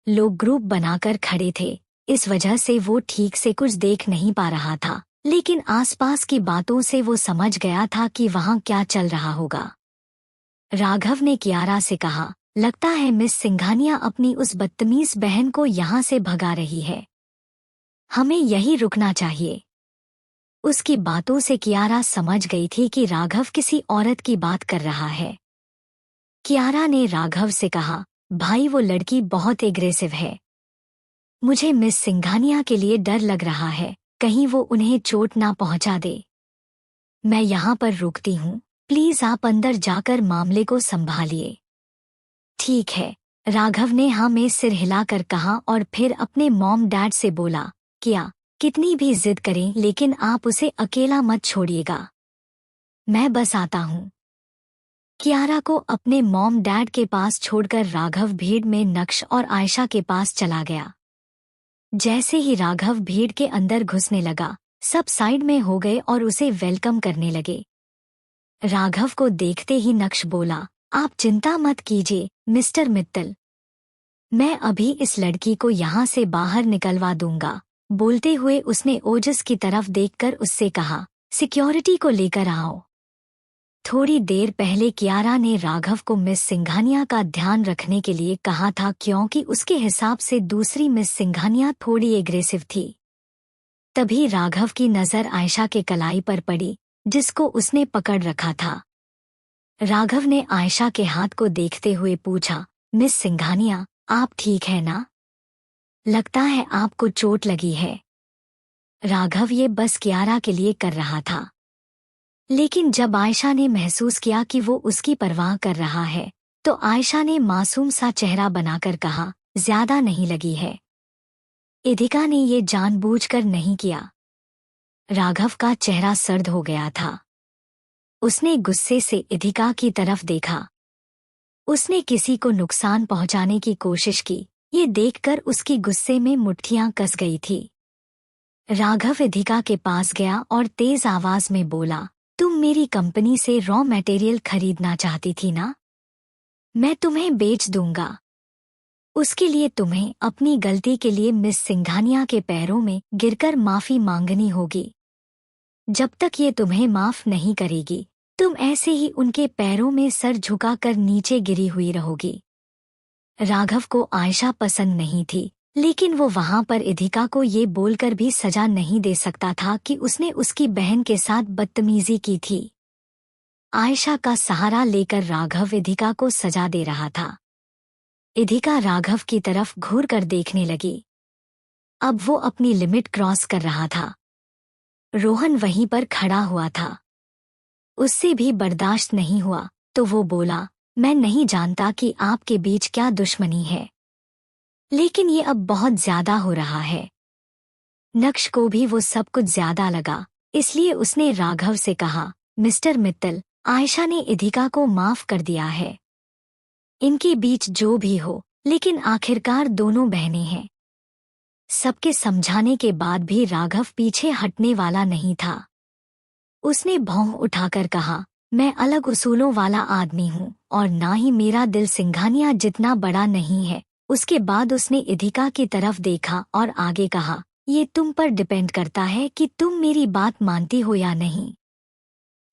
लोग ग्रुप बनाकर खड़े थे, इस वजह से वो ठीक से कुछ देख नहीं पा रहा था, लेकिन आसपास की बातों से वो समझ गया था कि वहां क्या चल रहा होगा। राघव ने कियारा से कहा, लगता है मिस सिंघानिया अपनी उस बदतमीज बहन को यहाँ से भगा रही है। हमें यही रुकना चाहिए। उसकी बातों से कियारा समझ गई थी कि राघव किसी औरत की बात कर रहा है। कियारा ने राघव से कहा, भाई वो लड़की बहुत एग्रेसिव है। मुझे मिस सिंघानिया के लिए डर लग रहा है, कहीं वो उन्हें चोट ना पहुंचा दे। मैं यहाँ पर रुकती हूँ, प्लीज आप अंदर जाकर मामले को संभालिए। ठीक है, राघव ने हाँ में सिर हिलाकर कहा और फिर अपने मॉम डैड से बोला, क्या कितनी भी जिद करें लेकिन आप उसे अकेला मत छोड़िएगा। मैं बस आता हूँ। कियारा को अपने मॉम डैड के पास छोड़कर राघव भीड़ में नक्श और आयशा के पास चला गया। जैसे ही राघव भीड़ के अंदर घुसने लगा, सब साइड में हो गए और उसे वेलकम करने लगे। राघव को देखते ही नक्श बोला, आप चिंता मत कीजिए मिस्टर मित्तल, मैं अभी इस लड़की को यहाँ से बाहर निकलवा दूंगा। बोलते हुए उसने ओजस की तरफ देखकर उससे कहा, सिक्योरिटी को लेकर आओ। थोड़ी देर पहले कियारा ने राघव को मिस सिंघानिया का ध्यान रखने के लिए कहा था, क्योंकि उसके हिसाब से दूसरी मिस सिंघानिया थोड़ी एग्रेसिव थी। तभी राघव की नजर आयशा के कलाई पर पड़ी, जिसको उसने पकड़ रखा था। राघव ने आयशा के हाथ को देखते हुए पूछा, मिस सिंघानिया आप ठीक है ना? लगता है आपको चोट लगी है। राघव ये बस कियारा के लिए कर रहा था, लेकिन जब आयशा ने महसूस किया कि वो उसकी परवाह कर रहा है, तो आयशा ने मासूम सा चेहरा बनाकर कहा, ज्यादा नहीं लगी है। इधिका ने ये जानबूझकर नहीं किया। राघव का चेहरा सर्द हो गया था। उसने गुस्से से इधिका की तरफ देखा। उसने किसी को नुकसान पहुंचाने की कोशिश की, ये देखकर उसकी गुस्से में मुट्ठियां कस गई थी। राघव इधिका के पास गया और तेज आवाज में बोला, तुम मेरी कंपनी से रॉ मटेरियल खरीदना चाहती थी ना? मैं तुम्हें बेच दूंगा। उसके लिए तुम्हें अपनी गलती के लिए मिस सिंघानिया के पैरों में गिरकर माफी मांगनी होगी। जब तक ये तुम्हें माफ नहीं करेगी, तुम ऐसे ही उनके पैरों में सर झुकाकर नीचे गिरी हुई रहोगी। राघव को आयशा पसंद नहीं थी, लेकिन वो वहां पर इधिका को ये बोलकर भी सजा नहीं दे सकता था कि उसने उसकी बहन के साथ बदतमीजी की थी। आयशा का सहारा लेकर राघव इधिका को सजा दे रहा था। इधिका राघव की तरफ घूर कर देखने लगी। अब वो अपनी लिमिट क्रॉस कर रहा था। रोहन वहीं पर खड़ा हुआ था। उससे भी बर्दाश्त नहीं हुआ, तो वो बोला, मैं नहीं जानता कि आपके बीच क्या दुश्मनी है, लेकिन ये अब बहुत ज्यादा हो रहा है। नक्श को भी वो सब कुछ ज्यादा लगा, इसलिए उसने राघव से कहा, मिस्टर मित्तल, आयशा ने इधिका को माफ कर दिया है। इनके बीच जो भी हो, लेकिन आखिरकार दोनों बहनें हैं। सबके समझाने के बाद भी राघव पीछे हटने वाला नहीं था। उसने भौं उठाकर कहा, मैं अलग उसूलों वाला आदमी हूँ और ना ही मेरा दिल सिंघानिया जितना बड़ा नहीं है। उसके बाद उसने इधिका की तरफ देखा और आगे कहा, ये तुम पर डिपेंड करता है कि तुम मेरी बात मानती हो या नहीं।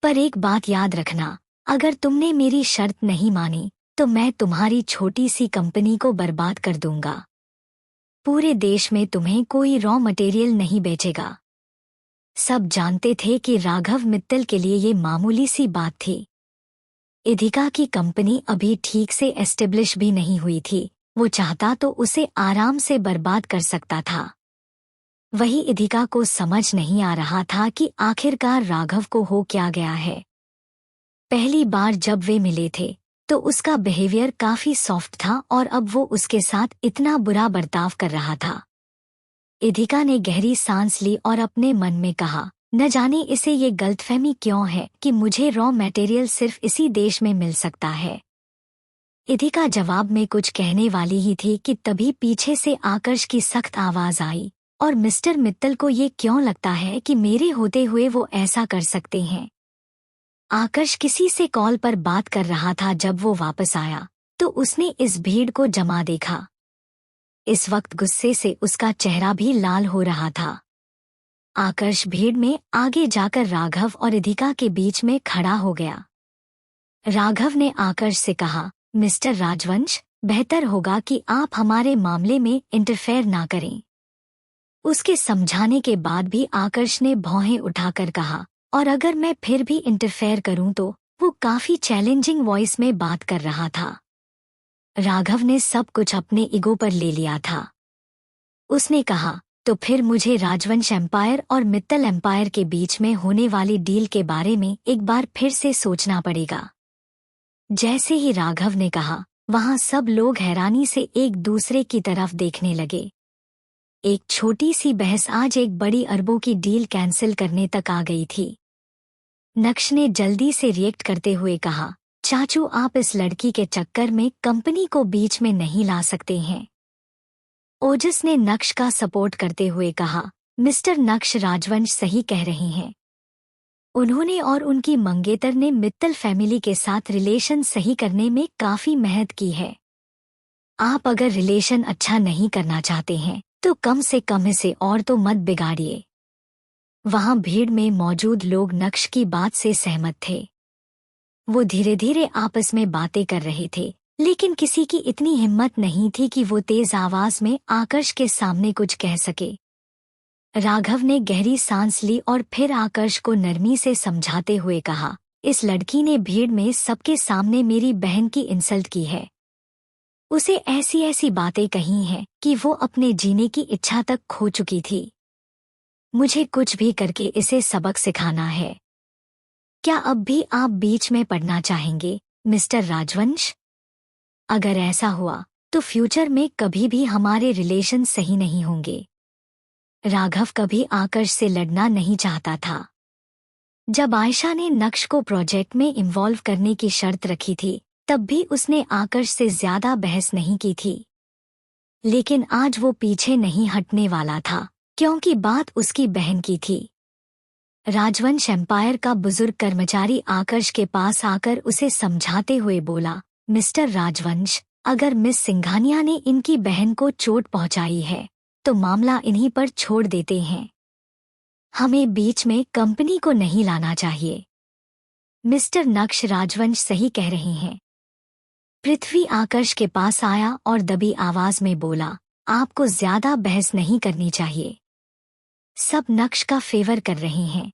पर एक बात याद रखना, अगर तुमने मेरी शर्त नहीं मानी तो मैं तुम्हारी छोटी सी कंपनी को बर्बाद कर दूंगा। पूरे देश में तुम्हें कोई रॉ मटेरियल नहीं बेचेगा। सब जानते थे कि राघव मित्तल के लिए ये मामूली सी बात थी। इधिका की कंपनी अभी ठीक से एस्टेब्लिश भी नहीं हुई थी। वो चाहता तो उसे आराम से बर्बाद कर सकता था। वही इधिका को समझ नहीं आ रहा था कि आखिरकार राघव को हो क्या गया है। पहली बार जब वे मिले थे तो उसका बिहेवियर काफी सॉफ्ट था और अब वो उसके साथ इतना बुरा बर्ताव कर रहा था। इधिका ने गहरी सांस ली और अपने मन में कहा, न जाने इसे ये गलतफहमी क्यों है कि मुझे रॉ मटेरियल सिर्फ इसी देश में मिल सकता है। इधिका जवाब में कुछ कहने वाली ही थी कि तभी पीछे से आकर्ष की सख्त आवाज आई, और मिस्टर मित्तल को ये क्यों लगता है कि मेरे होते हुए वो ऐसा कर सकते हैं। आकर्ष किसी से कॉल पर बात कर रहा था। जब वो वापस आया तो उसने इस भीड़ को जमा देखा। इस वक्त गुस्से से उसका चेहरा भी लाल हो रहा था। आकर्ष भीड़ में आगे जाकर राघव और इधिका के बीच में खड़ा हो गया। राघव ने आकर्ष से कहा, मिस्टर राजवंश, बेहतर होगा कि आप हमारे मामले में इंटरफेयर ना करें। उसके समझाने के बाद भी आकर्ष ने भौहें उठाकर कहा, और अगर मैं फिर भी इंटरफेयर करूं तो। वो काफी चैलेंजिंग वॉइस में बात कर रहा था। राघव ने सब कुछ अपने ईगो पर ले लिया था। उसने कहा, तो फिर मुझे राजवंश एम्पायर और मित्तल एम्पायर के बीच में होने वाली डील के बारे में एक बार फिर से सोचना पड़ेगा। जैसे ही राघव ने कहा, वहां सब लोग हैरानी से एक दूसरे की तरफ देखने लगे। एक छोटी सी बहस आज एक बड़ी अरबों की डील कैंसिल करने तक आ गई थी। नक्श ने जल्दी से रिएक्ट करते हुए कहा, चाचू, आप इस लड़की के चक्कर में कंपनी को बीच में नहीं ला सकते हैं। ओजस ने नक्श का सपोर्ट करते हुए कहा, मिस्टर नक्श, राजवंश सही कह रहे हैं। उन्होंने और उनकी मंगेतर ने मित्तल फैमिली के साथ रिलेशन सही करने में काफी मेहनत की है। आप अगर रिलेशन अच्छा नहीं करना चाहते हैं तो कम से कम इसे और तो मत बिगाड़िए। वहां भीड़ में मौजूद लोग नक्श की बात से सहमत थे। वो धीरे धीरे आपस में बातें कर रहे थे, लेकिन किसी की इतनी हिम्मत नहीं थी कि वो तेज आवाज में आकर्ष के सामने कुछ कह सके। राघव ने गहरी सांस ली और फिर आकर्ष को नरमी से समझाते हुए कहा, इस लड़की ने भीड़ में सबके सामने मेरी बहन की इंसल्ट की है। उसे ऐसी ऐसी बातें कही हैं कि वो अपने जीने की इच्छा तक खो चुकी थी। मुझे कुछ भी करके इसे सबक सिखाना है। क्या अब भी आप बीच में पड़ना चाहेंगे, मिस्टर राजवंश? अगर ऐसा हुआ तो फ्यूचर में कभी भी हमारे रिलेशन सही नहीं होंगे। राघव कभी आकर्ष से लड़ना नहीं चाहता था। जब आयशा ने नक्श को प्रोजेक्ट में इन्वॉल्व करने की शर्त रखी थी, तब भी उसने आकर्ष से ज्यादा बहस नहीं की थी। लेकिन आज वो पीछे नहीं हटने वाला था, क्योंकि बात उसकी बहन की थी। राजवंश एम्पायर का बुजुर्ग कर्मचारी आकर्ष के पास आकर उसे समझाते हुए बोला, मिस्टर राजवंश, अगर मिस सिंघानिया ने इनकी बहन को चोट पहुंचाई है तो मामला इन्हीं पर छोड़ देते हैं। हमें बीच में कंपनी को नहीं लाना चाहिए। मिस्टर नक्श, राजवंश सही कह रहे हैं। पृथ्वी आकर्ष के पास आया और दबी आवाज में बोला, आपको ज्यादा बहस नहीं करनी चाहिए। सब नक्श का फेवर कर रहे हैं।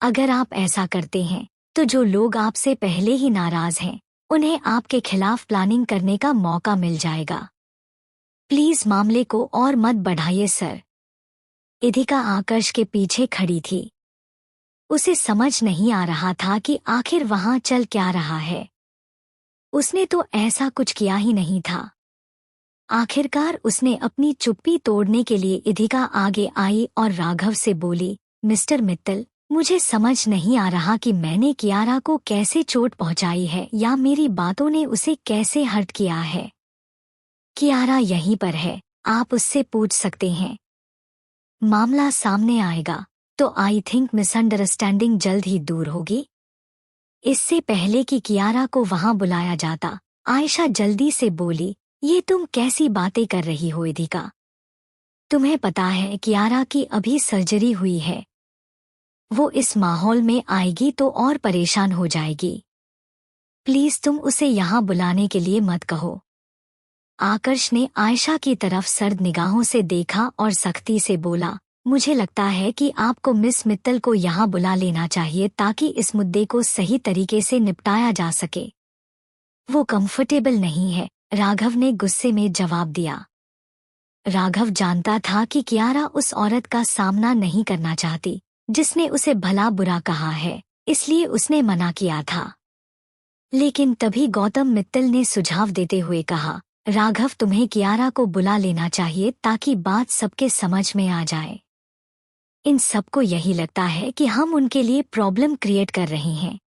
अगर आप ऐसा करते हैं तो जो लोग आपसे पहले ही नाराज हैं, उन्हें आपके खिलाफ प्लानिंग करने का मौका मिल जाएगा। प्लीज मामले को और मत बढ़ाइए सर। इधिका आकर्ष के पीछे खड़ी थी। उसे समझ नहीं आ रहा था कि आखिर वहां चल क्या रहा है। उसने तो ऐसा कुछ किया ही नहीं था। आखिरकार उसने अपनी चुप्पी तोड़ने के लिए इधिका आगे आई और राघव से बोली, मिस्टर मित्तल, मुझे समझ नहीं आ रहा कि मैंने कियारा को कैसे चोट पहुंचाई है या मेरी बातों ने उसे कैसे हर्ट किया है। कियारा यहीं पर है, आप उससे पूछ सकते हैं। मामला सामने आएगा तो आई थिंक मिसअंडरस्टैंडिंग जल्द ही दूर होगी। इससे पहले कि कियारा को वहां बुलाया जाता, आयशा जल्दी से बोली, ये तुम कैसी बातें कर रही हो इधिका? तुम्हें पता है कियारा की अभी सर्जरी हुई है। वो इस माहौल में आएगी तो और परेशान हो जाएगी। प्लीज तुम उसे यहाँ बुलाने के लिए मत कहो। आकर्ष ने आयशा की तरफ सर्द निगाहों से देखा और सख्ती से बोला, मुझे लगता है कि आपको मिस मित्तल को यहाँ बुला लेना चाहिए ताकि इस मुद्दे को सही तरीके से निपटाया जा सके। वो कंफर्टेबल नहीं है, राघव ने गुस्से में जवाब दिया। राघव जानता था कि कियारा उस औरत का सामना नहीं करना चाहती जिसने उसे भला बुरा कहा है, इसलिए उसने मना किया था। लेकिन तभी गौतम मित्तल ने सुझाव देते हुए कहा, राघव तुम्हें कियारा को बुला लेना चाहिए ताकि बात सबके समझ में आ जाए। इन सबको यही लगता है कि हम उनके लिए प्रॉब्लम क्रिएट कर रहे हैं।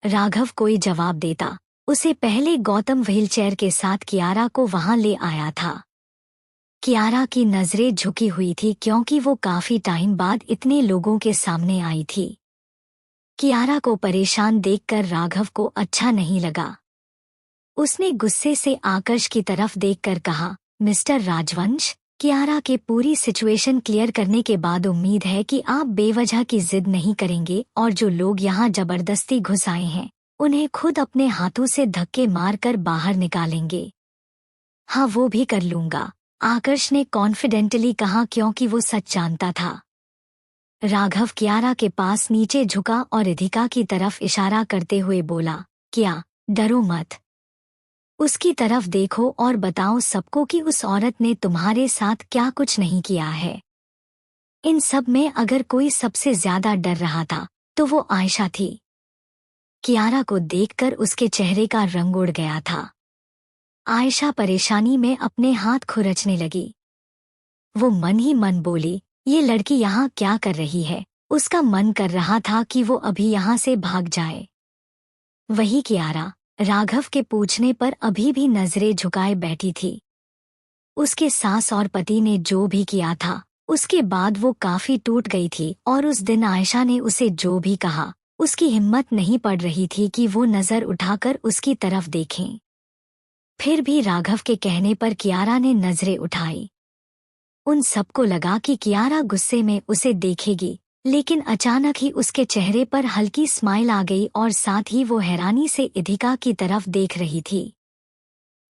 राघव कोई जवाब देता उसे पहले गौतम व्हीलचेयर के साथ कियारा को वहां ले आया था। कियारा की नजरें झुकी हुई थी क्योंकि वो काफी टाइम बाद इतने लोगों के सामने आई थी। कियारा को परेशान देखकर राघव को अच्छा नहीं लगा। उसने गुस्से से आकर्ष की तरफ देखकर कहा, मिस्टर राजवंश, कियारा के पूरी सिचुएशन क्लियर करने के बाद उम्मीद है कि आप बेवजह की जिद नहीं करेंगे और जो लोग यहाँ जबरदस्ती घुस आए हैं उन्हें खुद अपने हाथों से धक्के मारकर बाहर निकालेंगे। हाँ, वो भी कर लूंगा, आकर्ष ने कॉन्फिडेंटली कहा क्योंकि वो सच जानता था। राघव कियारा के पास नीचे झुका और रिधिका की तरफ इशारा करते हुए बोला, क्या डरो मत, उसकी तरफ देखो और बताओ सबको कि उस औरत ने तुम्हारे साथ क्या कुछ नहीं किया है। इन सब में अगर कोई सबसे ज्यादा डर रहा था तो वो आयशा थी। कियारा को देखकर उसके चेहरे का रंग उड़ गया था। आयशा परेशानी में अपने हाथ खुरचने लगी। वो मन ही मन बोली, ये लड़की यहाँ क्या कर रही है। उसका मन कर रहा था कि वो अभी यहाँ से भाग जाए। वही कियारा राघव के पूछने पर अभी भी नजरें झुकाए बैठी थी। उसके सास और पति ने जो भी किया था उसके बाद वो काफी टूट गई थी और उस दिन आयशा ने उसे जो भी कहा उसकी हिम्मत नहीं पड़ रही थी कि वो नजर उठाकर उसकी तरफ देखें। फिर भी राघव के कहने पर कियारा ने नजरें उठाई। उन सबको लगा कि कियारा गुस्से में उसे देखेगी, लेकिन अचानक ही उसके चेहरे पर हल्की स्माइल आ गई और साथ ही वो हैरानी से इधिका की तरफ देख रही थी।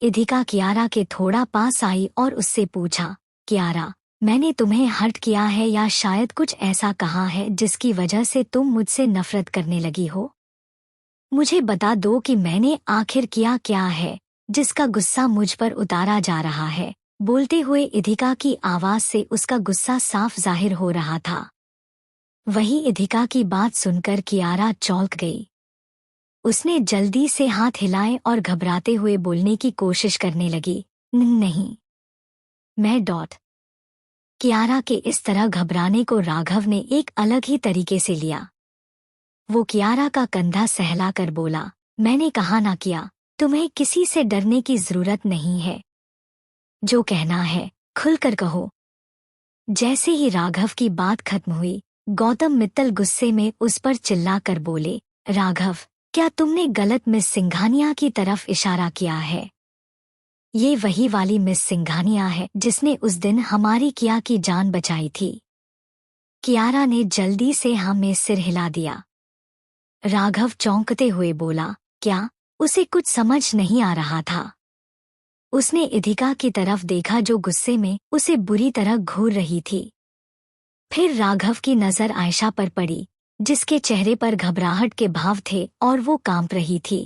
इधिका कियारा के थोड़ा पास आई और उससे पूछा, कियारा, मैंने तुम्हें हर्ट किया है या शायद कुछ ऐसा कहा है जिसकी वजह से तुम मुझसे नफरत करने लगी हो? मुझे बता दो कि मैंने आखिर किया क्या है जिसका गुस्सा मुझ पर उतारा जा रहा है। बोलते हुए इधिका की आवाज से उसका गुस्सा साफ जाहिर हो रहा था। वही इधिका की बात सुनकर कियारा चौंक गई। उसने जल्दी से हाथ हिलाए और घबराते हुए बोलने की कोशिश करने लगी, नहीं, मैं डॉट। कियारा के इस तरह घबराने को राघव ने एक अलग ही तरीके से लिया। वो कियारा का कंधा सहलाकर बोला, मैंने कहा ना किया, तुम्हें किसी से डरने की जरूरत नहीं है। जो कहना है खुलकर कहो। जैसे ही राघव की बात खत्म हुई, गौतम मित्तल गुस्से में उस पर चिल्लाकर बोले, राघव, क्या तुमने गलत मिस सिंघानिया की तरफ इशारा किया है? ये वही वाली मिस सिंघानिया है जिसने उस दिन हमारी किया की जान बचाई थी। कियारा ने जल्दी से हाँ में सिर हिला दिया। राघव चौंकते हुए बोला, क्या? उसे कुछ समझ नहीं आ रहा था। उसने इधिका की तरफ देखा जो गुस्से में उसे बुरी तरह घूर रही थी। फिर राघव की नजर आयशा पर पड़ी, जिसके चेहरे पर घबराहट के भाव थे और वो कांप रही थी।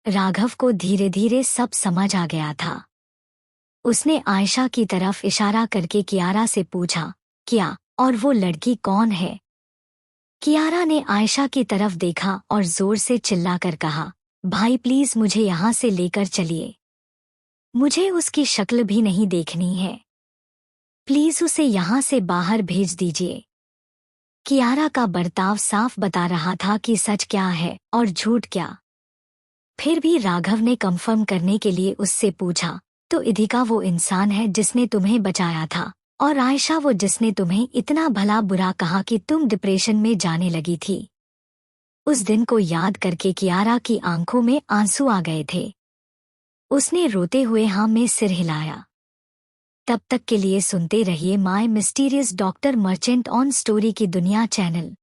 राघव को धीरे धीरे सब समझ आ गया था। उसने आयशा की तरफ इशारा करके कियारा से पूछा, क्या और वो लड़की कौन है? कियारा ने आयशा की तरफ देखा और जोर से चिल्लाकर कहा, भाई प्लीज मुझे यहाँ से लेकर चलिए। मुझे उसकी शक्ल भी नहीं देखनी है। प्लीज उसे यहाँ से बाहर भेज दीजिए। कियारा का बर्ताव साफ बता रहा था कि सच क्या है और झूठ क्या। फिर भी राघव ने कंफर्म करने के लिए उससे पूछा, तो इधिका वो इंसान है जिसने तुम्हें बचाया था और आयशा वो जिसने तुम्हें इतना भला बुरा कहा कि तुम डिप्रेशन में जाने लगी थी। उस दिन को याद करके कियारा की आंखों में आंसू आ गए थे। उसने रोते हुए हाँ में सिर हिलाया। तब तक के लिए सुनते रहिए my mysterious doctor merchant on story की दुनिया चैनल।